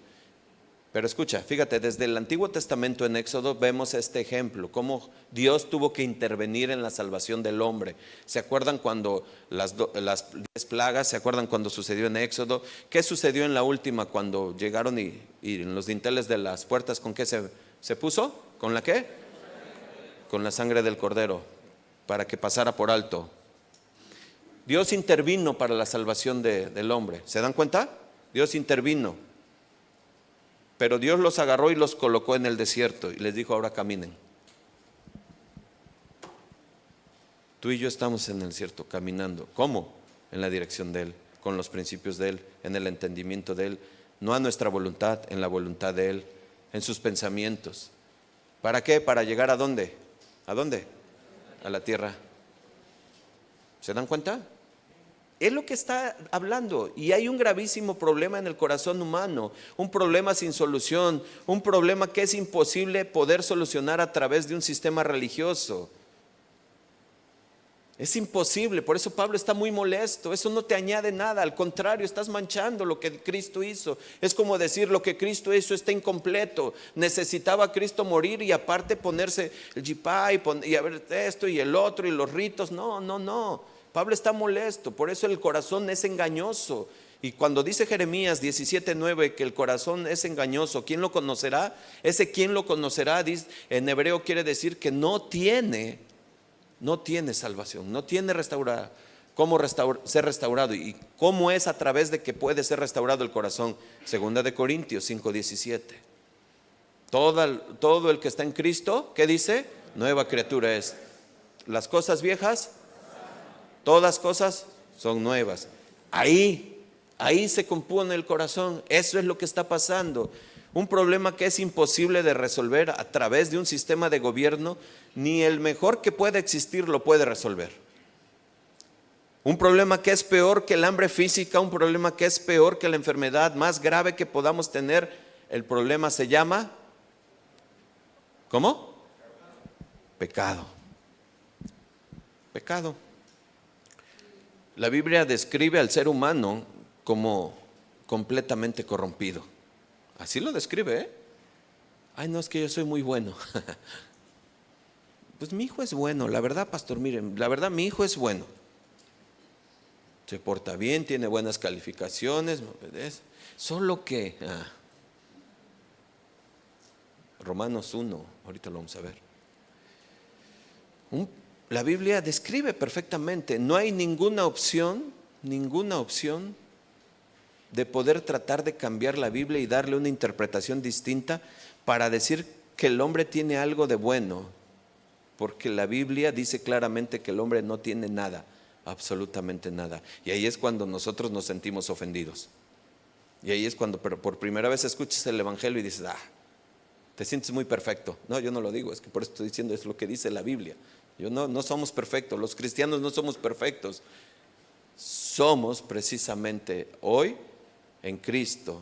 Pero escucha, fíjate, desde el Antiguo Testamento en Éxodo vemos este ejemplo, cómo Dios tuvo que intervenir en la salvación del hombre. ¿Se acuerdan cuando las 10 plagas? ¿Se acuerdan cuando sucedió en Éxodo? ¿Qué sucedió en la última cuando llegaron y en los dinteles de las puertas, con qué se puso? ¿Con la qué? Con la sangre del cordero, para que pasara por alto. Dios intervino para la salvación del hombre. ¿Se dan cuenta? Dios intervino. Pero Dios los agarró y los colocó en el desierto y les dijo, ahora caminen. Tú y yo estamos en el desierto caminando. ¿Cómo? En la dirección de Él, con los principios de Él, en el entendimiento de Él, no a nuestra voluntad, en la voluntad de Él, en sus pensamientos. ¿Para qué? Para llegar ¿a dónde? ¿A dónde? A la tierra. ¿Se dan cuenta? Es lo que está hablando. Y hay un gravísimo problema en el corazón humano, un problema sin solución, un problema que es imposible poder solucionar a través de un sistema religioso. Es imposible, por eso Pablo está muy molesto. Eso no te añade nada, al contrario, estás manchando lo que Cristo hizo. Es como decir, lo que Cristo hizo está incompleto. Necesitaba Cristo morir y aparte ponerse el jipá y a ver esto y el otro y los ritos. No. Pablo está molesto, por eso el corazón es engañoso. Y cuando dice Jeremías 17:9 que el corazón es engañoso, ¿quién lo conocerá? Ese quien lo conocerá, en hebreo quiere decir que no tiene salvación, no tiene restaurada. ¿Cómo ser restaurado? ¿Y cómo es a través de que puede ser restaurado el corazón? Segunda de Corintios 5:17. Todo el que está en Cristo, ¿qué dice? Nueva criatura es. Las cosas viejas, todas cosas son nuevas. Ahí se compone el corazón. Eso es lo que está pasando. Un problema que es imposible de resolver a través de un sistema de gobierno. Ni el mejor que pueda existir lo puede resolver. Un problema que es peor que el hambre física, un problema que es peor que la enfermedad más grave que podamos tener. El problema se llama, ¿cómo? Pecado. Pecado. La Biblia describe al ser humano como completamente corrompido. Así lo describe, ¿eh? Ay, no, es que yo soy muy bueno. Pues mi hijo es bueno, la verdad, pastor, miren, la verdad mi hijo es bueno. Se porta bien, tiene buenas calificaciones, solo que Romanos 1, ahorita lo vamos a ver. La Biblia describe perfectamente, no hay ninguna opción de poder tratar de cambiar la Biblia y darle una interpretación distinta para decir que el hombre tiene algo de bueno, porque la Biblia dice claramente que el hombre no tiene nada, absolutamente nada. Y ahí es cuando nosotros nos sentimos ofendidos. Y ahí es cuando por primera vez escuchas el Evangelio y dices, te sientes muy perfecto. No, yo no lo digo, es que por eso estoy diciendo, es lo que dice la Biblia. No somos perfectos, los cristianos no somos perfectos. Somos precisamente hoy en Cristo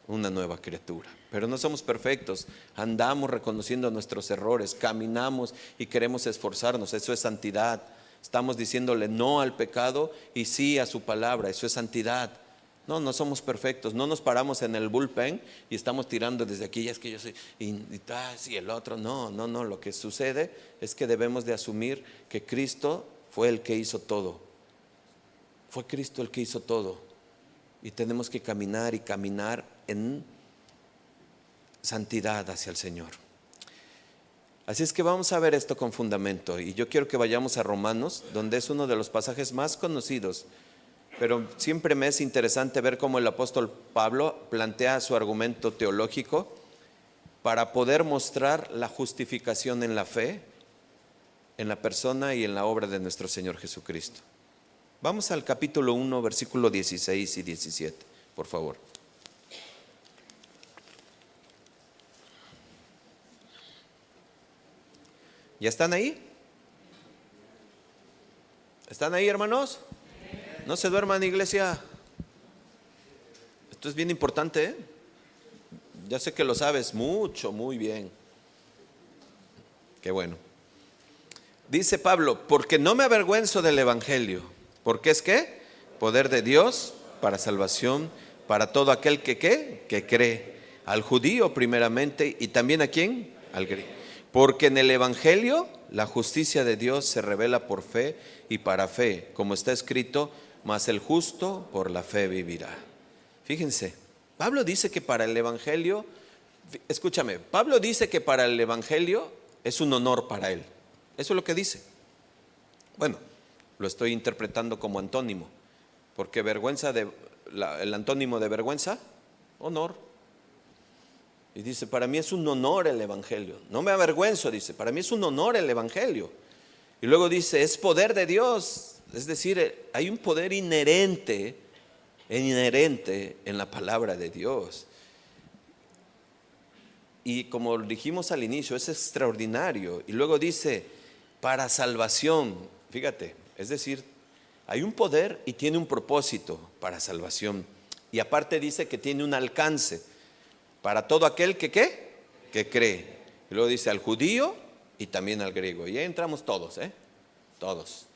una nueva criatura, pero no somos perfectos. Andamos reconociendo nuestros errores, caminamos y queremos esforzarnos. Eso es santidad. Estamos diciéndole no al pecado y sí a su palabra. Eso es santidad. No somos perfectos. No nos paramos en el bullpen y estamos tirando desde aquí. Es que yo soy y el otro. No. Lo que sucede es que debemos de asumir que Cristo fue el que hizo todo. Fue Cristo el que hizo todo. Y tenemos que caminar en santidad hacia el Señor. Así es que vamos a ver esto con fundamento. Y yo quiero que vayamos a Romanos, donde es uno de los pasajes más conocidos. Pero siempre me es interesante ver cómo el apóstol Pablo plantea su argumento teológico para poder mostrar la justificación en la fe, en la persona y en la obra de nuestro Señor Jesucristo. Vamos al capítulo 1, versículo 16 y 17, por favor. ¿Ya están ahí? ¿Están ahí, hermanos? No se duerman, iglesia. Esto es bien importante, ¿eh? Ya sé que lo sabes mucho, muy bien. Qué bueno. Dice Pablo, porque no me avergüenzo del evangelio. Porque es ¿qué? Poder de Dios para salvación, para todo aquel que cree. Al judío primeramente y también ¿a quién? Al griego. Porque en el evangelio la justicia de Dios se revela por fe y para fe, como está escrito, mas el justo por la fe vivirá. Fíjense, Pablo dice que para el evangelio, escúchame, Pablo dice que para el evangelio es un honor para él. Eso es lo que dice. Bueno, lo estoy interpretando como antónimo, porque el antónimo de vergüenza, honor. Y dice, para mí es un honor el evangelio. No me avergüenzo, dice, para mí es un honor el evangelio. Y luego dice, es poder de Dios. Es decir, hay un poder inherente en la palabra de Dios. Y como dijimos al inicio, es extraordinario. Y luego dice, para salvación. Fíjate, es decir, Hay un poder y tiene un propósito para salvación. Y aparte dice que tiene un alcance para todo aquel que ¿qué? Que cree. Y luego dice al judío y también al griego. Y ahí entramos todos, todos.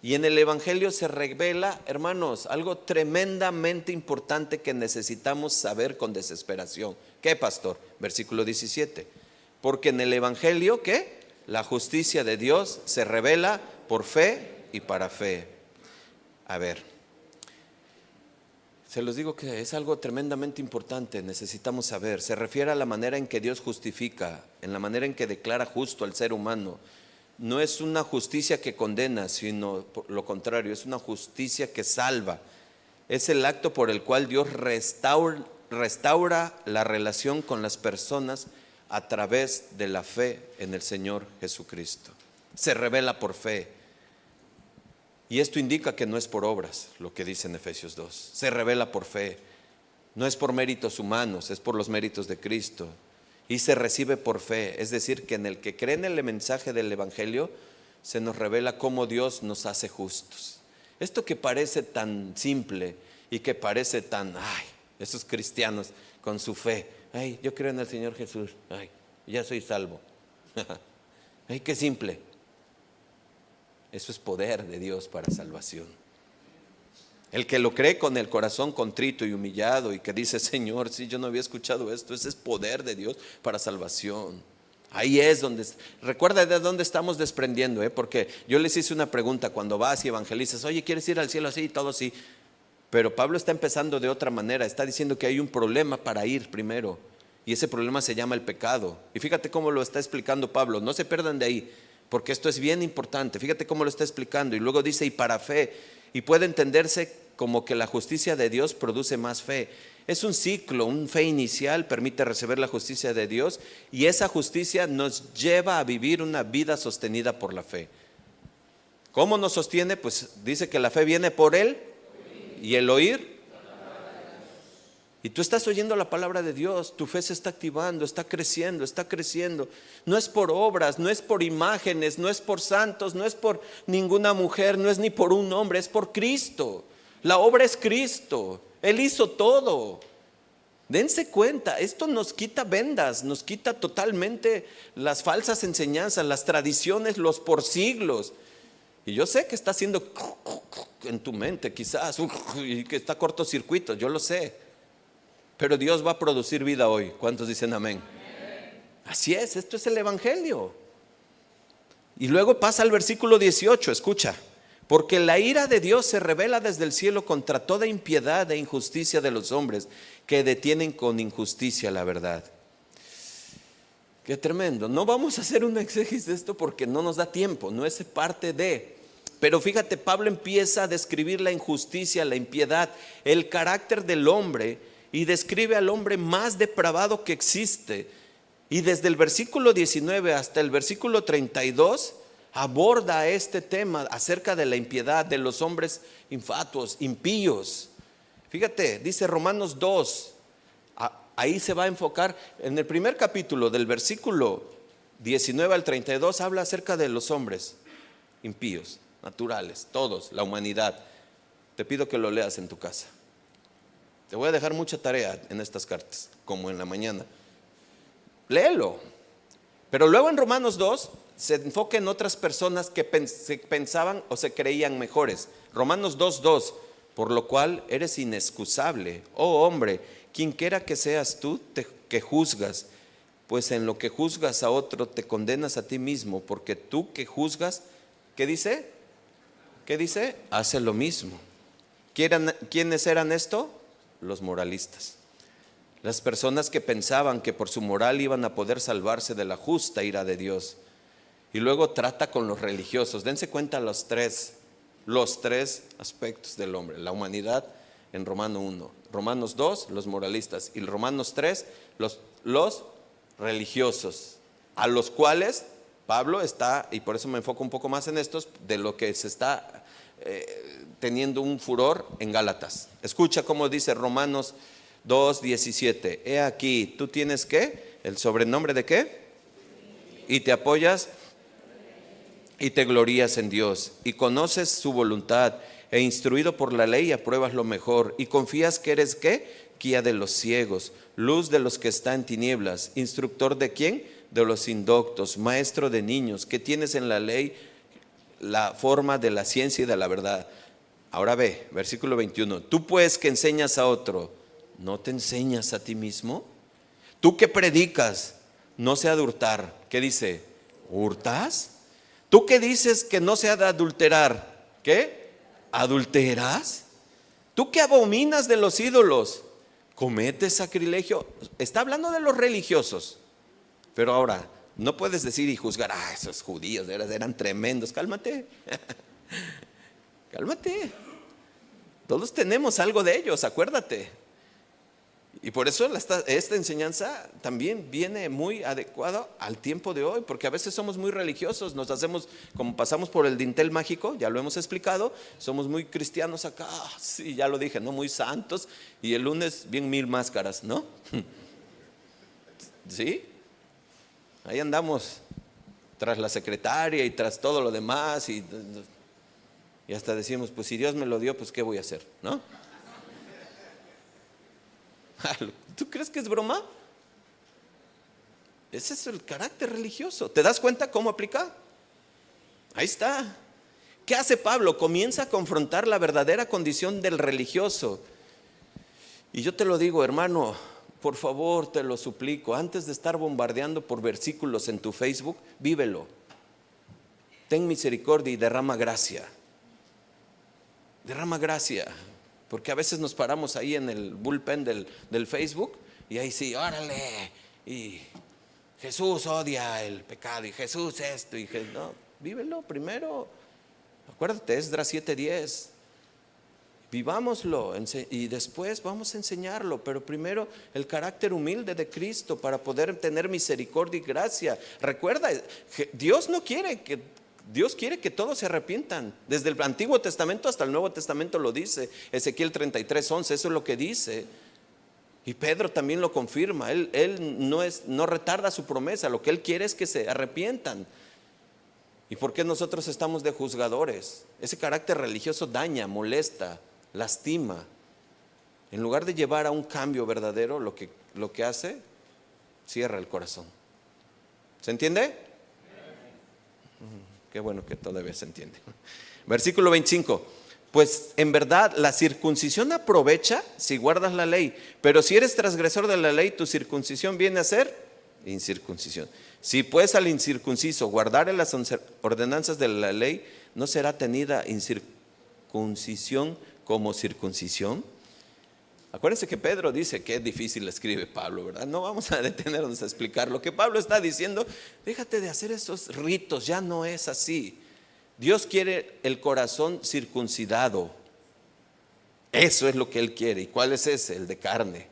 Y en el Evangelio se revela, hermanos, algo tremendamente importante que necesitamos saber con desesperación. ¿Qué, pastor? Versículo 17. Porque en el Evangelio, ¿qué? La justicia de Dios se revela por fe y para fe. A ver, se los digo que es algo tremendamente importante, necesitamos saber. Se refiere a la manera en que Dios justifica, en la manera en que declara justo al ser humano. No es una justicia que condena, sino por lo contrario, es una justicia que salva. Es el acto por el cual Dios restaura la relación con las personas a través de la fe en el Señor Jesucristo. Se revela por fe. Y esto indica que no es por obras, lo que dice en Efesios 2. Se revela por fe. No es por méritos humanos, es por los méritos de Cristo. Y se recibe por fe, es decir, que en el que cree en el mensaje del Evangelio se nos revela cómo Dios nos hace justos. Esto que parece tan simple y que parece tan, esos cristianos con su fe, yo creo en el Señor Jesús, ya soy salvo. Qué simple. Eso es poder de Dios para salvación. El que lo cree con el corazón contrito y humillado y que dice, Señor, si yo no había escuchado esto, ese es poder de Dios para salvación. Ahí es donde, recuerda de dónde estamos desprendiendo, porque yo les hice una pregunta cuando vas y evangelizas, oye, ¿quieres ir al cielo? Sí, todo sí. Pero Pablo está empezando de otra manera, está diciendo que hay un problema para ir primero, y ese problema se llama el pecado. Y fíjate cómo lo está explicando Pablo, no se pierdan de ahí, porque esto es bien importante. Fíjate cómo lo está explicando, y luego dice, y para fe, y puede entenderse como que la justicia de Dios produce más fe. Es un ciclo, un fe inicial permite recibir la justicia de Dios, y esa justicia nos lleva a vivir una vida sostenida por la fe. ¿Cómo nos sostiene? Pues dice que la fe viene por él y el oír. Y tú estás oyendo la palabra de Dios, tu fe se está activando, está creciendo, está creciendo. No es por obras, no es por imágenes, no es por santos, no es por ninguna mujer, no es ni por un hombre, es por Cristo. La obra es Cristo, Él hizo todo. Dense cuenta, esto nos quita vendas, nos quita totalmente las falsas enseñanzas, las tradiciones, los por siglos. Y yo sé que está haciendo en tu mente quizás, y que está cortocircuito, yo lo sé. Pero Dios va a producir vida hoy. ¿Cuántos dicen amén? Así es, esto es el Evangelio. Y luego pasa al versículo 18, escucha. Porque la ira de Dios se revela desde el cielo contra toda impiedad e injusticia de los hombres que detienen con injusticia la verdad. Qué tremendo. No vamos a hacer un exégesis de esto porque no nos da tiempo, no es parte de. Pero fíjate, Pablo empieza a describir la injusticia, la impiedad, el carácter del hombre, y describe al hombre más depravado que existe. Y desde el versículo 19 hasta el versículo 32 aborda este tema acerca de la impiedad, de los hombres infatuos, impíos. Fíjate, dice Romanos 2, ahí se va a enfocar. En el primer capítulo, del versículo 19 al 32, habla acerca de los hombres impíos, naturales, todos, la humanidad. Te pido que lo leas en tu casa. Te voy a dejar mucha tarea en estas cartas, como en la mañana. Léelo. Pero luego en Romanos 2 se enfoca en otras personas que pensaban o se creían mejores. Romanos 2:2, por lo cual eres inexcusable, oh hombre, quien quiera que seas tú que juzgas, pues en lo que juzgas a otro te condenas a ti mismo, porque tú que juzgas, ¿qué dice? ¿Qué dice? Hace lo mismo. ¿Quiénes eran esto? Los moralistas. Las personas que pensaban que por su moral iban a poder salvarse de la justa ira de Dios. Y luego trata con los religiosos. Dense cuenta los tres aspectos del hombre, la humanidad en Romano 1, Romanos 2, los moralistas, y Romanos 3, los religiosos, a los cuales Pablo está, y por eso me enfoco un poco más en estos, de lo que se está teniendo un furor en Gálatas. Escucha cómo dice Romanos 2:17. He aquí, tú tienes ¿qué? El sobrenombre de ¿qué? Y te apoyas y te glorías en Dios, y conoces su voluntad, e instruido por la ley apruebas lo mejor, y confías que eres ¿qué? Guía de los ciegos, luz de los que están en tinieblas, instructor de ¿quién? De los indoctos, maestro de niños, que tienes en la ley la forma de la ciencia y de la verdad. Ahora ve, versículo 21, tú pues que enseñas a otro, ¿no te enseñas a ti mismo? Tú que predicas, no se ha de hurtar. ¿Qué dice? ¿Hurtas? Tú que dices que no se ha de adulterar, ¿qué? ¿Adulteras? Tú que abominas de los ídolos, ¿cometes sacrilegio? Está hablando de los religiosos. Pero ahora, no puedes decir y juzgar, esos judíos eran tremendos. Cálmate. Cálmate. Todos tenemos algo de ellos, acuérdate. Y por eso esta enseñanza también viene muy adecuada al tiempo de hoy, porque a veces somos muy religiosos, nos hacemos, como pasamos por el dintel mágico, ya lo hemos explicado, somos muy cristianos acá, sí, ya lo dije, ¿no? Muy santos, y el lunes bien mil máscaras, ¿no? ¿Sí? Ahí andamos tras la secretaria y tras todo lo demás, y hasta decimos, pues si Dios me lo dio, pues ¿qué voy a hacer? ¿No? ¿Tú crees que es broma? Ese es el carácter religioso. ¿Te das cuenta cómo aplica? Ahí está. ¿Qué hace Pablo? Comienza a confrontar la verdadera condición del religioso. Y yo te lo digo, hermano, por favor, te lo suplico, antes de estar bombardeando por versículos en tu Facebook, vívelo. Ten misericordia y derrama gracia. Derrama gracia. Porque a veces nos paramos ahí en el bullpen del Facebook y ahí sí, órale, y Jesús odia el pecado y Jesús esto, y no, vívelo primero. Acuérdate, Esdras 7:10. Vivámoslo y después vamos a enseñarlo, pero primero el carácter humilde de Cristo para poder tener misericordia y gracia. Recuerda, Dios quiere que todos se arrepientan. Desde el Antiguo Testamento hasta el Nuevo Testamento lo dice. Ezequiel 33:11, eso es lo que dice. Y Pedro también lo confirma. Él no retarda su promesa. Lo que Él quiere es que se arrepientan. ¿Y por qué nosotros estamos de juzgadores? Ese carácter religioso daña, molesta, lastima. En lugar de llevar a un cambio verdadero, lo que hace, cierra el corazón. ¿Se entiende? Qué bueno que todavía se entiende. Versículo 25. Pues en verdad la circuncisión aprovecha si guardas la ley, pero si eres transgresor de la ley, tu circuncisión viene a ser incircuncisión. Si pues al incircunciso guardare las ordenanzas de la ley, ¿no será tenida incircuncisión como circuncisión? Acuérdense que Pedro dice que es difícil, escribe Pablo, ¿verdad? No vamos a detenernos a explicar. Lo que Pablo está diciendo, déjate de hacer esos ritos, ya no es así. Dios quiere el corazón circuncidado. Eso es lo que Él quiere. ¿Y cuál es ese? El de carne.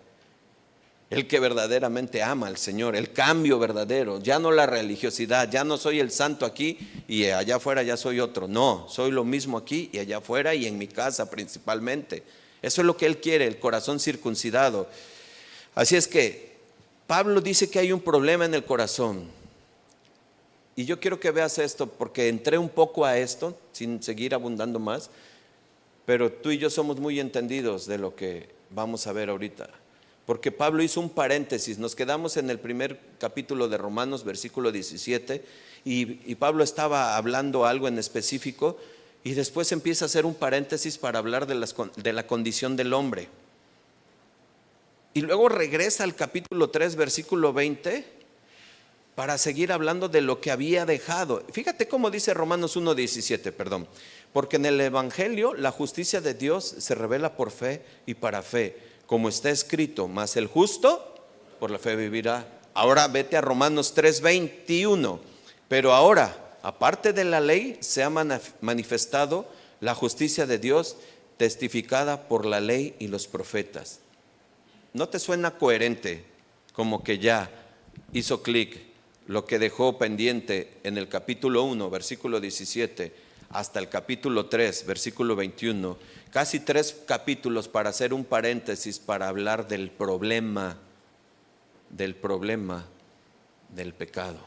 El que verdaderamente ama al Señor, el cambio verdadero, ya no la religiosidad, ya no soy el santo aquí y allá afuera ya soy otro. No, soy lo mismo aquí y allá afuera y en mi casa principalmente. Eso es lo que Él quiere, el corazón circuncidado. Así es que Pablo dice que hay un problema en el corazón. Y yo quiero que veas esto porque entré un poco a esto sin seguir abundando más, pero tú y yo somos muy entendidos de lo que vamos a ver ahorita. Porque Pablo hizo un paréntesis, nos quedamos en el primer capítulo de Romanos, versículo 17, y Pablo estaba hablando algo en específico, y después empieza a hacer un paréntesis para hablar de la condición del hombre. Y luego regresa al capítulo 3, versículo 20, para seguir hablando de lo que había dejado. Fíjate cómo dice Romanos 1:17, perdón. Porque en el Evangelio la justicia de Dios se revela por fe y para fe, como está escrito, mas el justo por la fe vivirá. Ahora vete a Romanos 3:21. Pero ahora, aparte de la ley, se ha manifestado la justicia de Dios, testificada por la ley y los profetas. ¿No te suena coherente? Como que ya hizo clic lo que dejó pendiente en el capítulo 1, versículo 17, hasta el capítulo 3, versículo 21. Casi 3 capítulos para hacer un paréntesis, para hablar del problema del pecado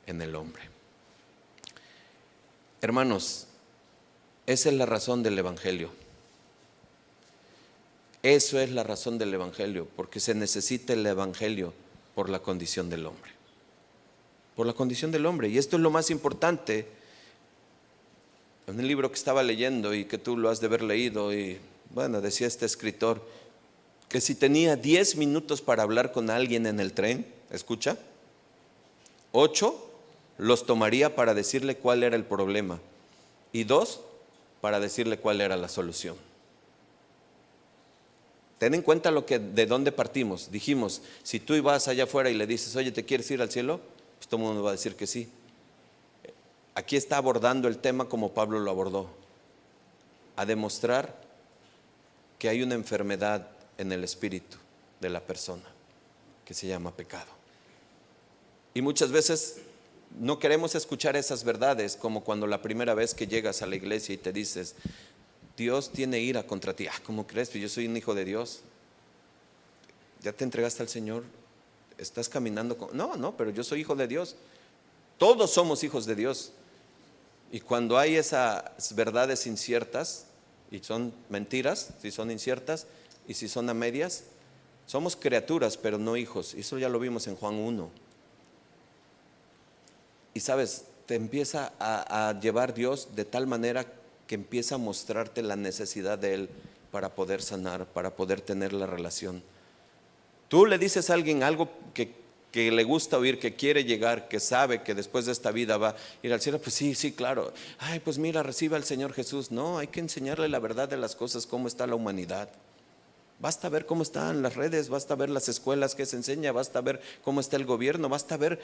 en el hombre. Hermanos, esa es la razón del Evangelio. Eso es la razón del Evangelio, porque se necesita el Evangelio por la condición del hombre. Por la condición del hombre. Y esto es lo más importante. En el libro que estaba leyendo y que tú lo has de haber leído, y bueno, decía este escritor que si tenía 10 minutos para hablar con alguien en el tren, escucha, 8 los tomaría para decirle cuál era el problema y 2 para decirle cuál era la solución. Ten en cuenta de dónde partimos. Dijimos, si tú ibas allá afuera y le dices, oye, ¿te quieres ir al cielo? Pues todo el mundo va a decir que sí. Aquí está abordando el tema como Pablo lo abordó, a demostrar que hay una enfermedad en el espíritu de la persona que se llama pecado. Y muchas veces no queremos escuchar esas verdades, como cuando la primera vez que llegas a la iglesia y te dices, Dios tiene ira contra ti. ¿Cómo crees? Yo soy un hijo de Dios. ¿Ya te entregaste al Señor? ¿Estás caminando con...? No, pero yo soy hijo de Dios. Todos somos hijos de Dios. Y cuando hay esas verdades inciertas, y son mentiras, si son inciertas, y si son a medias, somos criaturas, pero no hijos. Eso ya lo vimos en Juan 1. Y sabes, te empieza a llevar Dios de tal manera que empieza a mostrarte la necesidad de Él para poder sanar, para poder tener la relación. Tú le dices a alguien algo que le gusta oír, que quiere llegar, que sabe que después de esta vida va a ir al cielo, pues sí, claro. Pues mira, recibe al Señor Jesús. No, hay que enseñarle la verdad de las cosas, cómo está la humanidad. Basta ver cómo están las redes, basta ver las escuelas que se enseña, basta ver cómo está el gobierno, basta ver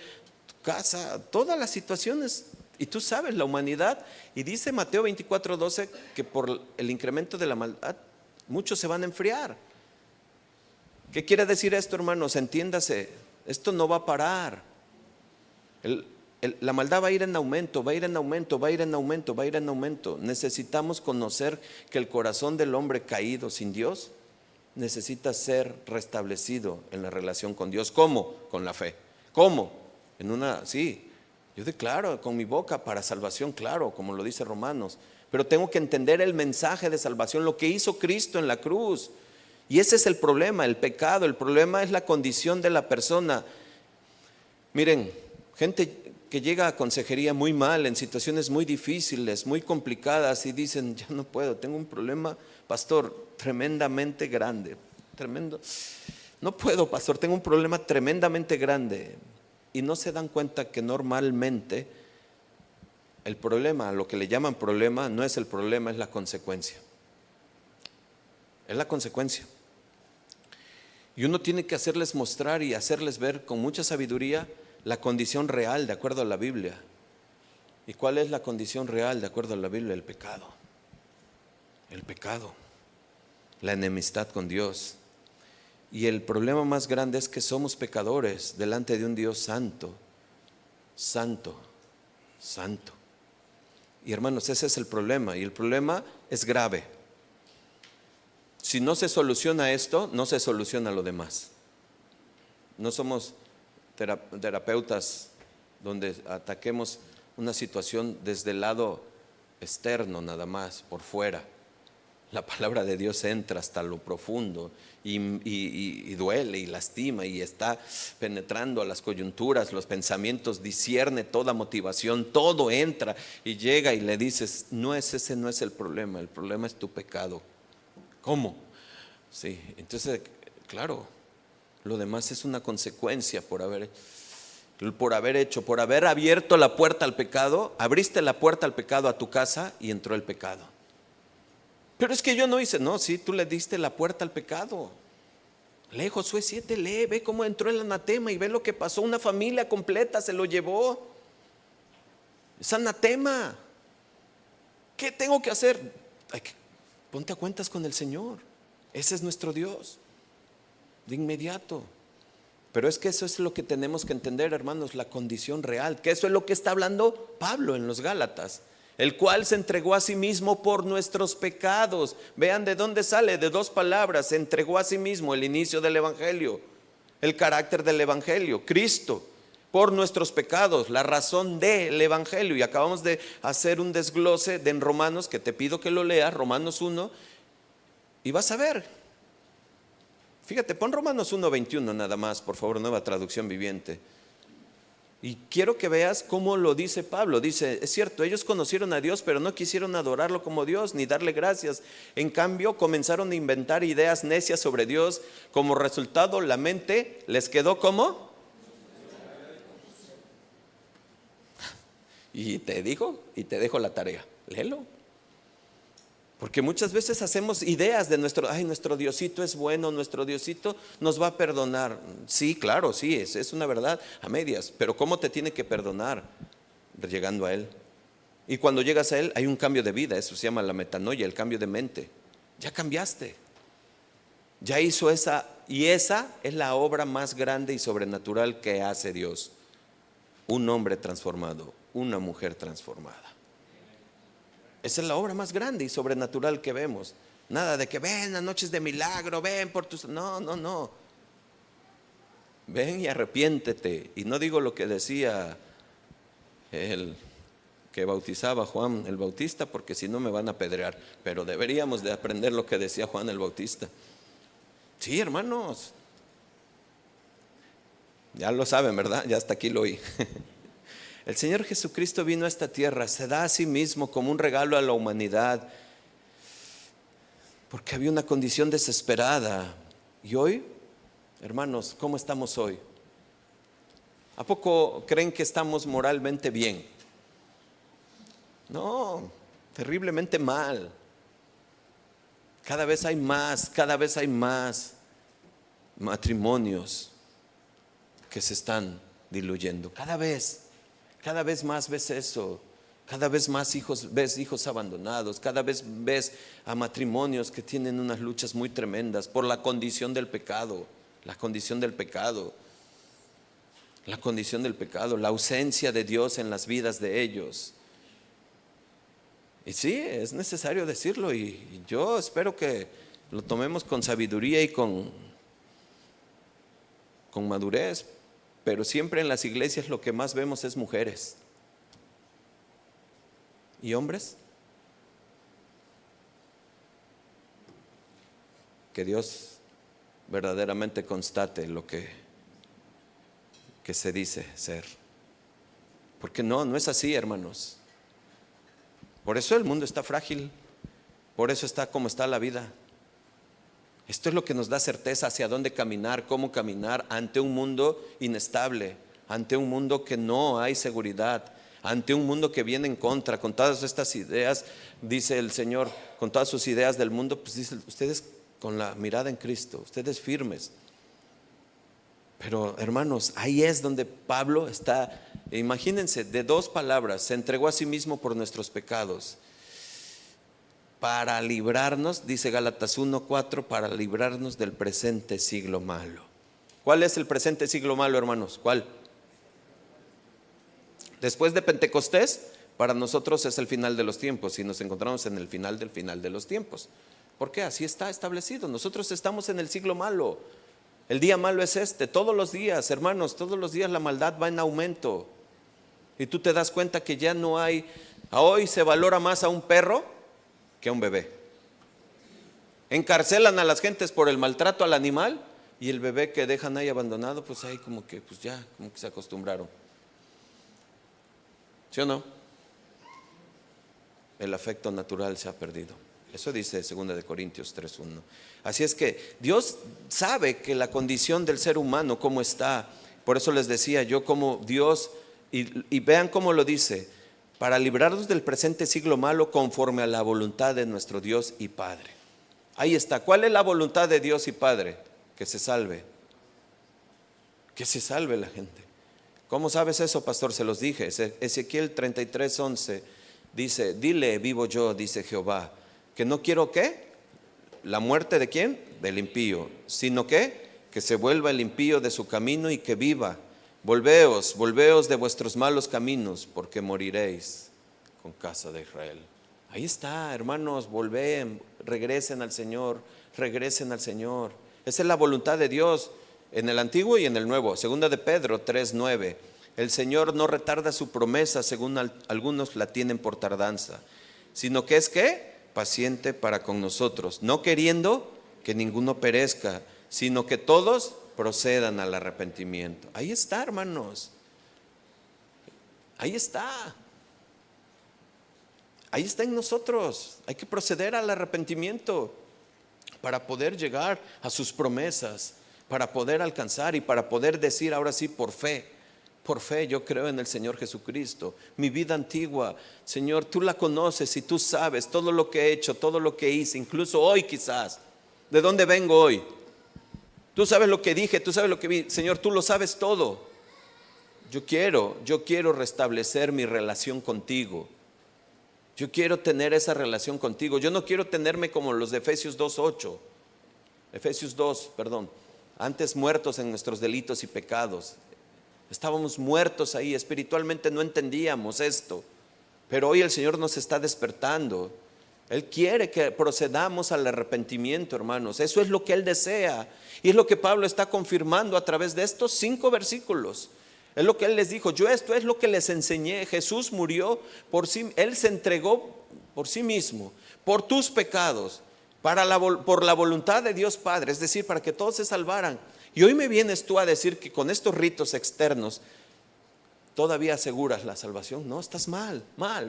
tu casa, todas las situaciones. Y tú sabes la humanidad. Y dice Mateo 24:12 que por el incremento de la maldad muchos se van a enfriar. ¿Qué quiere decir esto, hermanos? Entiéndase, esto no va a parar. La maldad va a ir en aumento, va a ir en aumento, va a ir en aumento, va a ir en aumento. Necesitamos conocer que el corazón del hombre caído sin Dios necesita ser restablecido en la relación con Dios. ¿Cómo? Con la fe. ¿Cómo? Sí, yo declaro con mi boca para salvación, claro, como lo dice Romanos, pero tengo que entender el mensaje de salvación, lo que hizo Cristo en la cruz. Y ese es el problema, el pecado. El problema es la condición de la persona. Miren, gente que llega a consejería muy mal, en situaciones muy difíciles, muy complicadas, y dicen, ya no puedo, tengo un problema, pastor, tremendamente grande, tremendo. No puedo, pastor, tengo un problema tremendamente grande. Y no se dan cuenta que normalmente el problema, lo que le llaman problema, no es el problema, es la consecuencia. Es la consecuencia. Y uno tiene que hacerles mostrar y hacerles ver con mucha sabiduría la condición real de acuerdo a la Biblia. ¿Y cuál es la condición real de acuerdo a la Biblia? El pecado. El pecado. La enemistad con Dios. Y el problema más grande es que somos pecadores delante de un Dios santo. Santo. Santo. Y hermanos, ese es el problema. Y el problema es grave. Si no se soluciona esto, no se soluciona lo demás. No somos terapeutas donde ataquemos una situación desde el lado externo nada más, por fuera. La palabra de Dios entra hasta lo profundo y duele y lastima y está penetrando a las coyunturas, los pensamientos, discierne toda motivación, todo entra y llega y le dices, ese no es el problema es tu pecado. ¿Cómo? Sí, entonces, claro, lo demás es una consecuencia por haber abierto la puerta al pecado. Abriste la puerta al pecado a tu casa y entró el pecado. Pero es que yo no hice. No, sí, tú le diste la puerta al pecado. Lee Josué 7, ve cómo entró el anatema y ve lo que pasó. Una familia completa se lo llevó. Es anatema. ¿Qué tengo que hacer? Ponte a cuentas con el Señor. Ese es nuestro Dios. De inmediato. Pero es que eso es lo que tenemos que entender, hermanos, la condición real. Que eso es lo que está hablando Pablo en los Gálatas. El cual se entregó a sí mismo por nuestros pecados. Vean de dónde sale, de dos palabras. Se entregó a sí mismo, el inicio del Evangelio, el carácter del Evangelio, Cristo. por nuestros pecados, la razón del Evangelio. Y acabamos de hacer un desglose en Romanos, que te pido que lo leas, Romanos 1, y vas a ver. Fíjate, pon Romanos 1:21 nada más, por favor, Nueva Traducción Viviente. Y quiero que veas cómo lo dice Pablo. Dice, es cierto, ellos conocieron a Dios, pero no quisieron adorarlo como Dios ni darle gracias. En cambio, comenzaron a inventar ideas necias sobre Dios. Como resultado, la mente les quedó como. Y te dejo la tarea, léelo. Porque muchas veces hacemos ideas de nuestro Diosito es bueno, nuestro Diosito nos va a perdonar. Sí, claro, sí, es una verdad a medias. Pero ¿cómo te tiene que perdonar? Llegando a Él. Y cuando llegas a Él hay un cambio de vida, eso se llama la metanoia, el cambio de mente. Ya cambiaste. Ya hizo esa, y esa es la obra más grande y sobrenatural que hace Dios. Un hombre transformado, una mujer transformada. Esa es la obra más grande y sobrenatural que vemos. Nada de que ven a noches de milagro, ven por tus. No. Ven y arrepiéntete. Y no digo lo que decía el que bautizaba Juan el Bautista, porque si no me van a apedrear. Pero deberíamos de aprender lo que decía Juan el Bautista. Sí, hermanos. Ya lo saben, ¿verdad? Ya hasta aquí lo oí. El Señor Jesucristo vino a esta tierra, se da a sí mismo como un regalo a la humanidad, porque había una condición desesperada. Y hoy, hermanos, ¿cómo estamos hoy? ¿A poco creen que estamos moralmente bien? No, terriblemente mal. Cada vez hay más matrimonios que se están diluyendo. Cada vez más ves eso. Cada vez más ves hijos abandonados. Cada vez ves a matrimonios que tienen unas luchas muy tremendas por la condición del pecado. La condición del pecado. La ausencia de Dios en las vidas de ellos. Y sí, es necesario decirlo. Y yo espero que lo tomemos con sabiduría y con madurez. Pero siempre en las iglesias lo que más vemos es mujeres. ¿Y hombres? Que Dios verdaderamente constate lo que se dice ser. Porque no es así, hermanos. Por eso el mundo está frágil. Por eso está como está la vida. Esto es lo que nos da certeza hacia dónde caminar, cómo caminar ante un mundo inestable, ante un mundo que no hay seguridad, ante un mundo que viene en contra, con todas estas ideas, dice el Señor, con todas sus ideas del mundo, pues dice, ustedes con la mirada en Cristo, ustedes firmes. Pero hermanos, ahí es donde Pablo está, imagínense, de dos palabras, se entregó a sí mismo por nuestros pecados. Para librarnos, dice Gálatas 1:4, para librarnos del presente siglo malo. ¿Cuál es el presente siglo malo, hermanos? ¿Cuál? Después de Pentecostés, para nosotros es el final de los tiempos y nos encontramos en el final de los tiempos. ¿Por qué? Así está establecido. Nosotros estamos en el siglo malo. El día malo es todos los días, hermanos, todos los días la maldad va en aumento. Y tú te das cuenta que ya no hay, hoy se valora más a un perro que a un bebé. Encarcelan a las gentes por el maltrato al animal y el bebé que dejan ahí abandonado, pues ahí como que se acostumbraron. ¿Sí o no? El afecto natural se ha perdido. Eso dice 2 Corintios 3:1. Así es que Dios sabe que la condición del ser humano cómo está. Por eso les decía yo como Dios, y vean cómo lo dice, para librarnos del presente siglo malo conforme a la voluntad de nuestro Dios y Padre. Ahí está. ¿Cuál es la voluntad de Dios y Padre? Que se salve. Que se salve la gente. ¿Cómo sabes eso, pastor? Se los dije. Ezequiel 33:11 dice, dile, vivo yo, dice Jehová, que no quiero ¿qué? La muerte de ¿quién? Del impío, sino que se vuelva el impío de su camino y que viva. Volveos de vuestros malos caminos, porque moriréis con casa de Israel. Ahí está, hermanos, regresen al Señor. Esa es la voluntad de Dios en el Antiguo y en el Nuevo. 2 de Pedro 3:9 El Señor no retarda su promesa, según algunos la tienen por tardanza, sino que es ¿qué? Paciente para con nosotros, no queriendo que ninguno perezca, sino que todos procedan al arrepentimiento. Ahí está, hermanos. Ahí está. Ahí está en nosotros. Hay que proceder al arrepentimiento para poder llegar a sus promesas, para poder alcanzar y para poder decir ahora sí por fe yo creo en el Señor Jesucristo. Mi vida antigua, Señor, tú la conoces y tú sabes todo lo que he hecho, todo lo que hice, incluso hoy quizás. ¿De dónde vengo hoy? Tú sabes lo que dije, tú sabes lo que vi. Señor, tú lo sabes todo. Yo quiero restablecer mi relación contigo. Yo quiero tener esa relación contigo. Yo no quiero tenerme como los de Efesios 2:8. Efesios 2, perdón. Antes muertos en nuestros delitos y pecados. Estábamos muertos ahí, espiritualmente no entendíamos esto. Pero hoy el Señor nos está despertando. Él quiere que procedamos al arrepentimiento, hermanos. Eso es lo que Él desea. Y es lo que Pablo está confirmando a través de estos 5 versículos. Es lo que Él les dijo. Yo esto es lo que les enseñé. Jesús murió por sí. Él se entregó por sí mismo, por tus pecados, por la voluntad de Dios Padre. Es decir, para que todos se salvaran. Y hoy me vienes tú a decir que con estos ritos externos todavía aseguras la salvación. No, estás mal.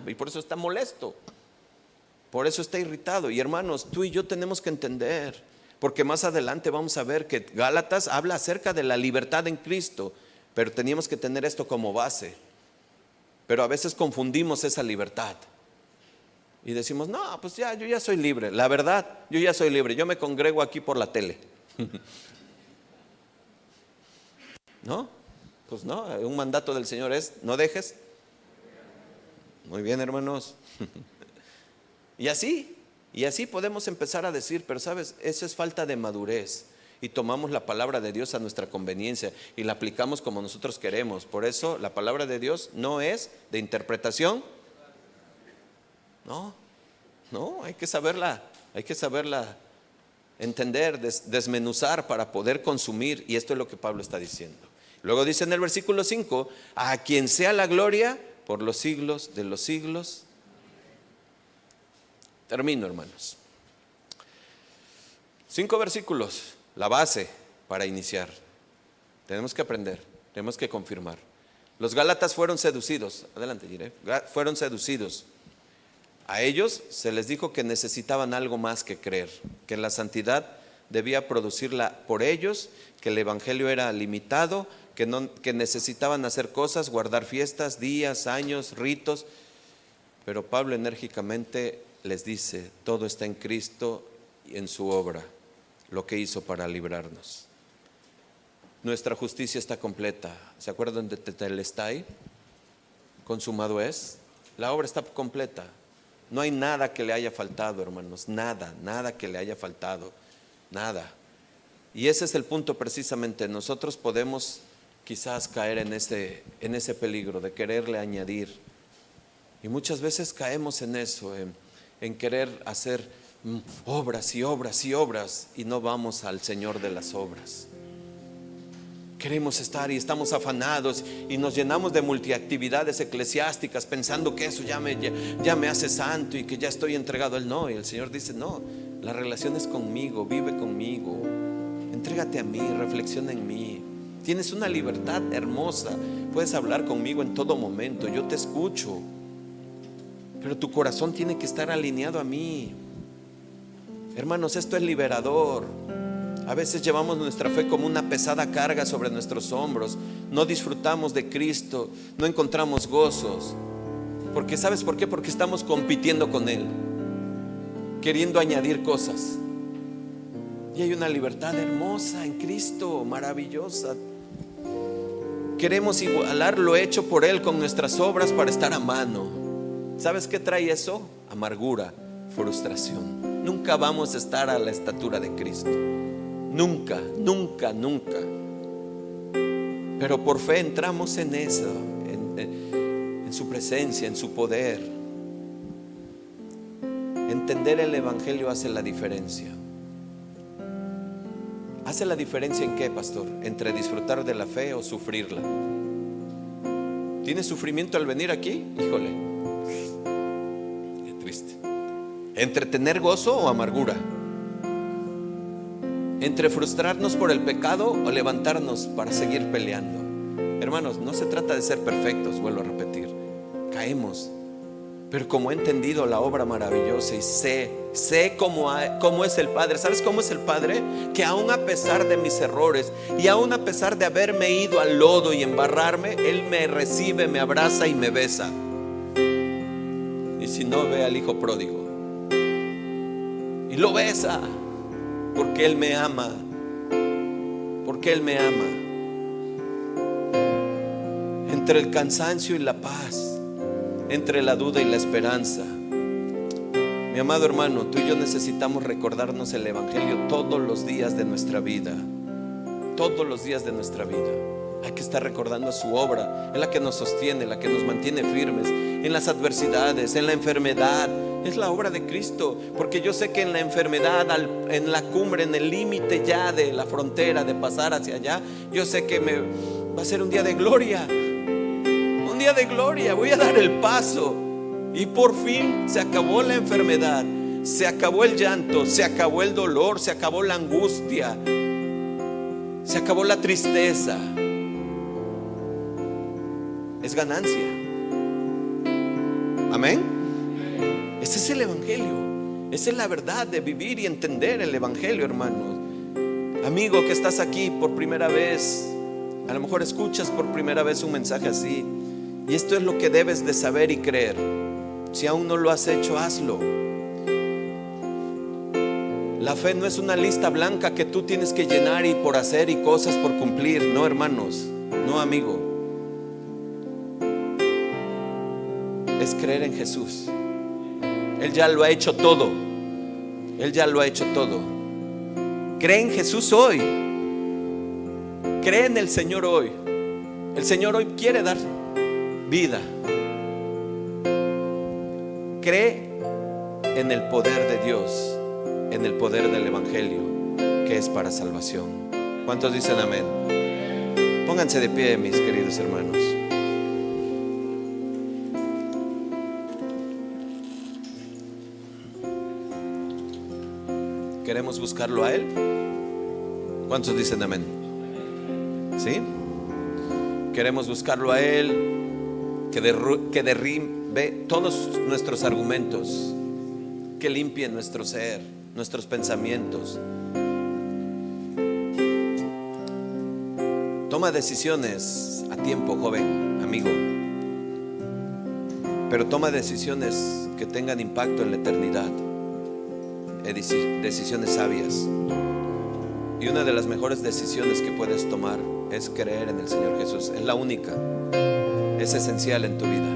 Y por eso está molesto. Por eso está irritado. Y hermanos, tú y yo tenemos que entender, porque más adelante vamos a ver que Gálatas habla acerca de la libertad en Cristo, pero teníamos que tener esto como base. Pero a veces confundimos esa libertad y decimos, no, pues ya, yo ya soy libre. La verdad, yo ya soy libre. Yo me congrego aquí por la tele. ¿No? Pues no, un mandato del Señor es, no dejes. Muy bien, hermanos. Y así podemos empezar a decir, pero sabes, eso es falta de madurez. Y tomamos la palabra de Dios a nuestra conveniencia y la aplicamos como nosotros queremos. Por eso la palabra de Dios no es de interpretación. No, hay que saberla entender, desmenuzar para poder consumir. Y esto es lo que Pablo está diciendo. Luego dice en el versículo 5, a quien sea la gloria por los siglos de los siglos. Termino, hermanos. 5 versículos, la base para iniciar. Tenemos que aprender, tenemos que confirmar. Los Gálatas fueron seducidos. Adelante, Jireh. Fueron seducidos. A ellos se les dijo que necesitaban algo más que creer, que la santidad debía producirla por ellos, que el evangelio era limitado, que necesitaban hacer cosas, guardar fiestas, días, años, ritos. Pero Pablo enérgicamente les dice, todo está en Cristo y en su obra, lo que hizo para librarnos. Nuestra justicia está completa. ¿Se acuerdan de Tetelestai? Consumado es. La obra está completa. No hay nada que le haya faltado, hermanos. Nada que le haya faltado. Nada. Y ese es el punto precisamente. Nosotros podemos quizás caer en ese peligro de quererle añadir. Y muchas veces caemos en eso, en querer hacer obras y obras y obras, y no vamos al Señor de las obras. Queremos estar y estamos afanados y nos llenamos de multiactividades eclesiásticas pensando que eso ya me hace santo y que ya estoy entregado a Él. No, y el Señor dice, no, la relación es conmigo, vive conmigo, entrégate a mí, reflexiona en mí. Tienes una libertad hermosa, puedes hablar conmigo en todo momento, yo te escucho, pero tu corazón tiene que estar alineado a mí. Hermanos, esto es liberador. A veces llevamos nuestra fe como una pesada carga sobre nuestros hombros. No disfrutamos de Cristo, no encontramos gozos. Porque ¿sabes por qué? Porque estamos compitiendo con Él, queriendo añadir cosas. Y hay una libertad hermosa en Cristo, maravillosa. Queremos igualar lo hecho por Él con nuestras obras para estar a mano. ¿Sabes qué trae eso? Amargura, frustración. Nunca vamos a estar a la estatura de Cristo. Nunca. Pero por fe entramos en eso, en su presencia, en su poder. Entender el evangelio hace la diferencia. ¿Hace la diferencia en qué, pastor? Entre disfrutar de la fe o sufrirla. ¿Tienes sufrimiento al venir aquí? Híjole, qué triste. ¿Entre tener gozo o amargura? ¿Entre frustrarnos por el pecado o levantarnos para seguir peleando? Hermanos, no se trata de ser perfectos, vuelvo a repetir. Caemos, pero como he entendido la obra maravillosa y sé cómo es el Padre. ¿Sabes cómo es el Padre? Que aún a pesar de mis errores y aún a pesar de haberme ido al lodo y embarrarme, Él me recibe, me abraza y me besa. Y si no, ve al hijo pródigo y lo besa, porque Él me ama, porque Él me ama. Entre el cansancio y la paz, entre la duda y la esperanza, mi amado hermano, tú y yo necesitamos recordarnos el Evangelio todos los días de nuestra vida. Todos los días de nuestra vida hay que estar recordando su obra. Es la que nos sostiene, la que nos mantiene firmes en las adversidades, en la enfermedad. Es la obra de Cristo, porque yo sé que en la enfermedad, en la cumbre, en el límite ya de la frontera, de pasar hacia allá, yo sé que va a ser un día de gloria. Un día de gloria, voy a dar el paso y por fin se acabó la enfermedad, se acabó el llanto, se acabó el dolor, se acabó la angustia, se acabó la tristeza. Es ganancia. Amén. Ese es el Evangelio. Esa es la verdad de vivir y entender el Evangelio, hermanos. Amigo que estás aquí por primera vez, a lo mejor escuchas por primera vez un mensaje así, y esto es lo que debes de saber y creer. Si aún no lo has hecho, hazlo. La fe no es una lista blanca que tú tienes que llenar y por hacer y cosas por cumplir. No, hermanos, no, amigo. Es creer en Jesús. Él ya lo ha hecho todo. Él ya lo ha hecho todo. Cree en Jesús hoy. Cree en el Señor hoy. El Señor hoy quiere dar vida. Cree en el poder de Dios, en el poder del Evangelio, que es para salvación. ¿Cuántos dicen amén? Pónganse de pie, mis queridos hermanos. ¿Queremos buscarlo a Él? ¿Cuántos dicen amén? ¿Sí? Queremos buscarlo a Él, que derribe todos nuestros argumentos, que limpie nuestro ser, nuestros pensamientos. Toma decisiones a tiempo, joven, amigo, pero toma decisiones que tengan impacto en la eternidad, decisiones sabias. Y una de las mejores decisiones que puedes tomar es creer en el Señor Jesús. Es la única, es esencial en tu vida.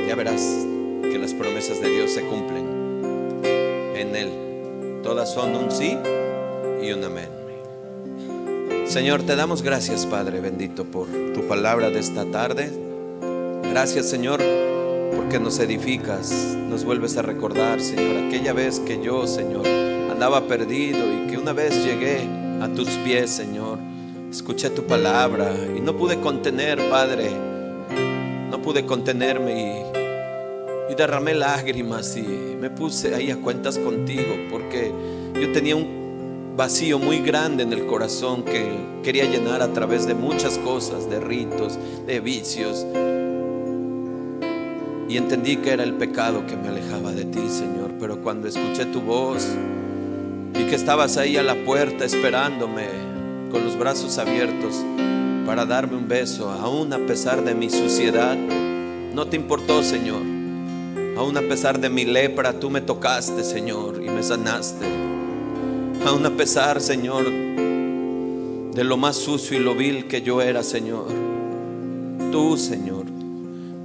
Ya verás que las promesas de Dios se cumplen en Él. Todas son un sí y un amén. Señor, te damos gracias, Padre bendito, por tu palabra de esta tarde. Gracias, Señor, porque nos edificas, nos vuelves a recordar, Señor, aquella vez que yo, Señor, andaba perdido y que una vez llegué a tus pies, Señor. Escuché tu palabra y no pude contener, Padre, no pude contenerme y derramé lágrimas y me puse ahí a cuentas contigo, porque yo tenía un vacío muy grande en el corazón que quería llenar a través de muchas cosas, de ritos, de vicios, y entendí que era el pecado que me alejaba de ti, Señor. Pero cuando escuché tu voz y que estabas ahí a la puerta esperándome con los brazos abiertos para darme un beso, aún a pesar de mi suciedad, no te importó, Señor. Aún a pesar de mi lepra, tú me tocaste, Señor, y me sanaste. Aún a pesar, Señor, de lo más sucio y lo vil que yo era, Señor, tú, Señor,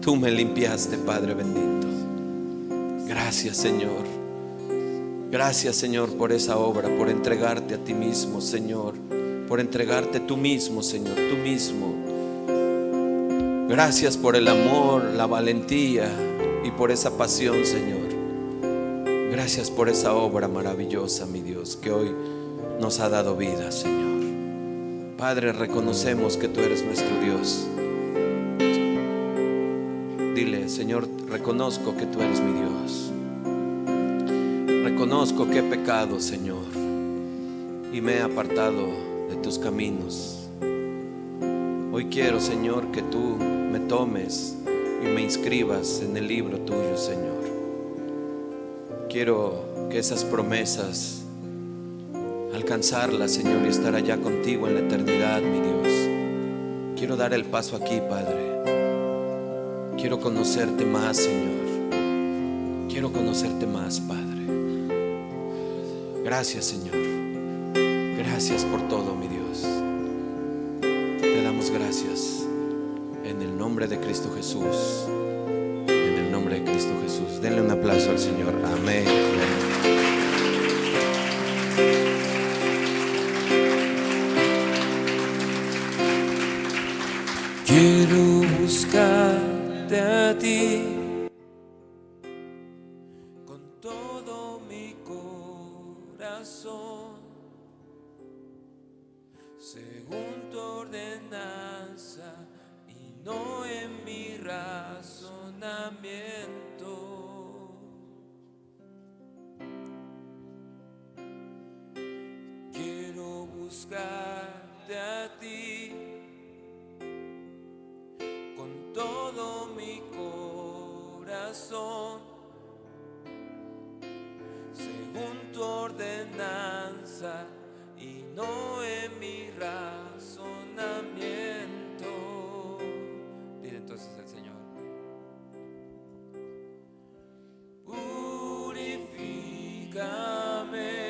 tú me limpiaste, Padre bendito. Gracias, Señor. Gracias, Señor, por esa obra, por entregarte a ti mismo, Señor, por entregarte tú mismo, Señor, tú mismo. Gracias por el amor, la valentía y por esa pasión, Señor. Gracias por esa obra maravillosa, mi Dios, que hoy nos ha dado vida, Señor. Padre, reconocemos que tú eres nuestro Dios. Dile: Señor, reconozco que tú eres mi Dios. Reconozco que he pecado, Señor, y me he apartado de tus caminos. Hoy quiero, Señor, que tú me tomes y me inscribas en el libro tuyo, Señor. Quiero que esas promesas, alcanzarlas, Señor, y estar allá contigo en la eternidad, mi Dios. Quiero dar el paso aquí, Padre. Quiero conocerte más, Señor. Quiero conocerte más, Padre. Gracias, Señor. Gracias por todo, mi Dios. Te damos gracias en el nombre de Cristo Jesús. En el nombre de Cristo Jesús. Denle un aplauso al Señor. Amén. Quiero buscarte a ti con todo mi corazón, según tu ordenanza y no en mi razonamiento. Quiero buscarte a ti con todo mi corazón, según tu ordenanza y no en mi razonamiento. Dile entonces al Señor: purifícame,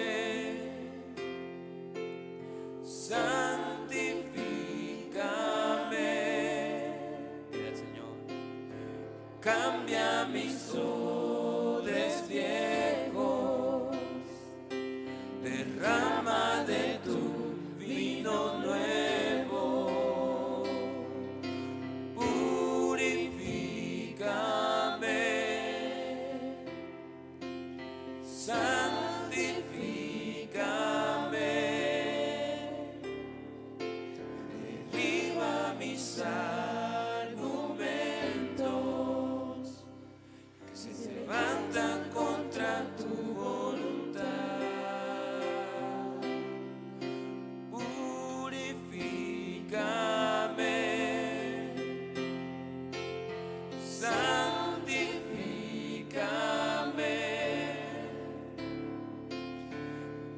cambia mis odres viejos, derrama de tu vino nuevo, purifícame, santifícame, derriba mis levantan contra tu voluntad. Purifícame, santifícame,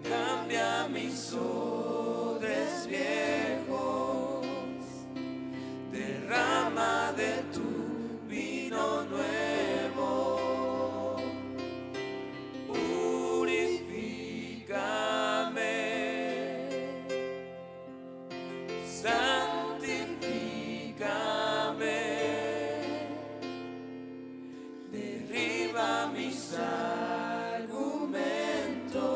cambia mis odres viejos, derrama de tu vino nuevo. Mis argumentos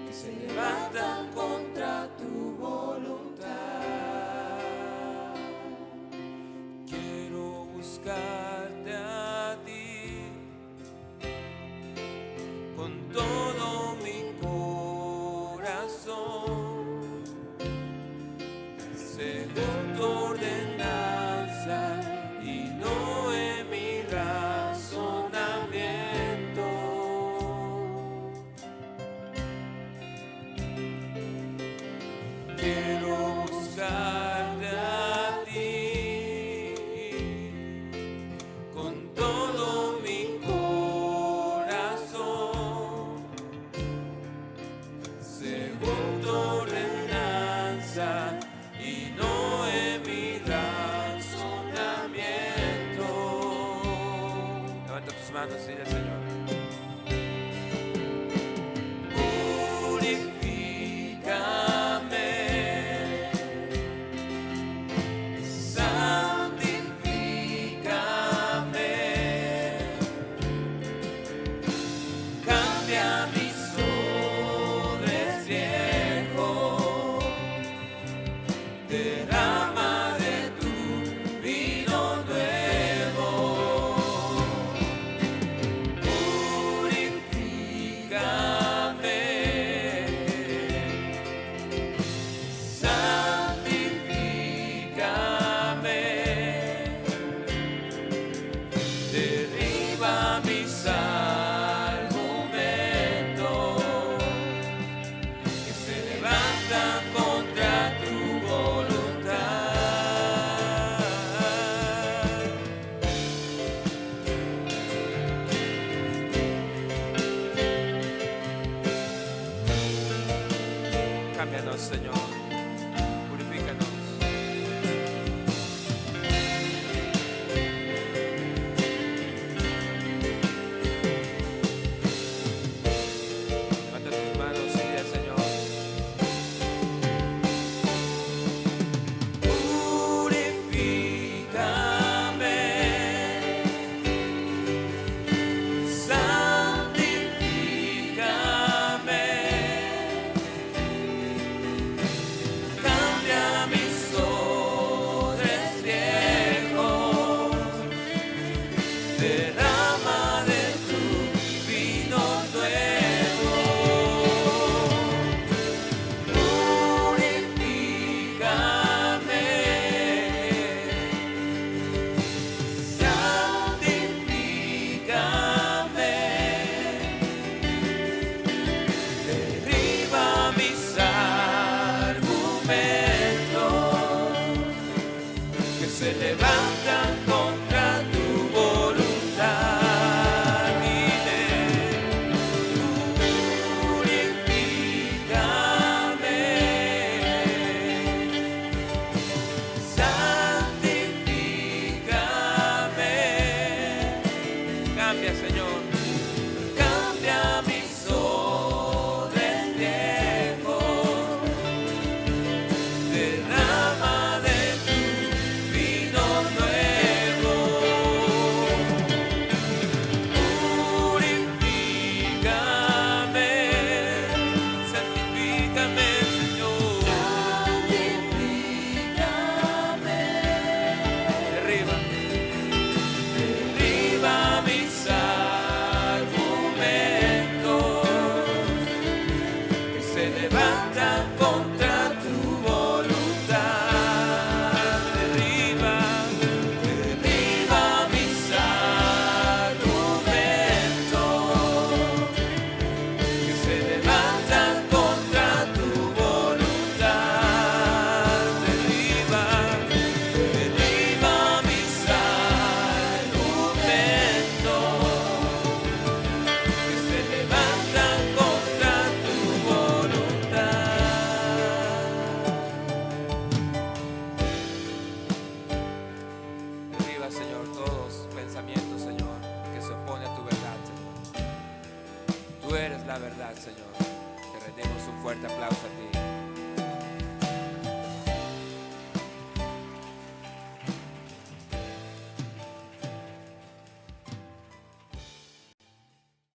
que se levantan contra tu voluntad. Quiero buscarte a ti con todo mi corazón, según tu ordenanza y no en mi razonamiento. Quiero buscarte a ti con todo mi corazón, según tu ordenanza y no en mi razonamiento. Levanta tus manos y dile al Señor: purifícame, santifícame, cambia mis odres viejos, derrama de tu vino nuevo. Señor. Purifícanos. Levanta tus manos y dile al Señor. Derrama de tu vino nuevo, purifícame, santifícame, derriba mis argumentos que se levantan contra tu voluntad. Dile, purifícame, santifícame. Cambia, Señor, cambia mis odres viejos, derrama de tu vino nuevo, purifícame, santifícame, Señor, santifícame, derriba mis argumentos que se levantan contra tu voluntad. Derriba mis argumentos que se levantan contra tu voluntad. Derriba mis argumentos que se levantan contra tu voluntad. Derriba, Señor, todos pensamientos, Señor, que se oponen a tu verdad, Señor. Tú eres la verdad, Señor. Te rendimos un fuerte aplauso a ti.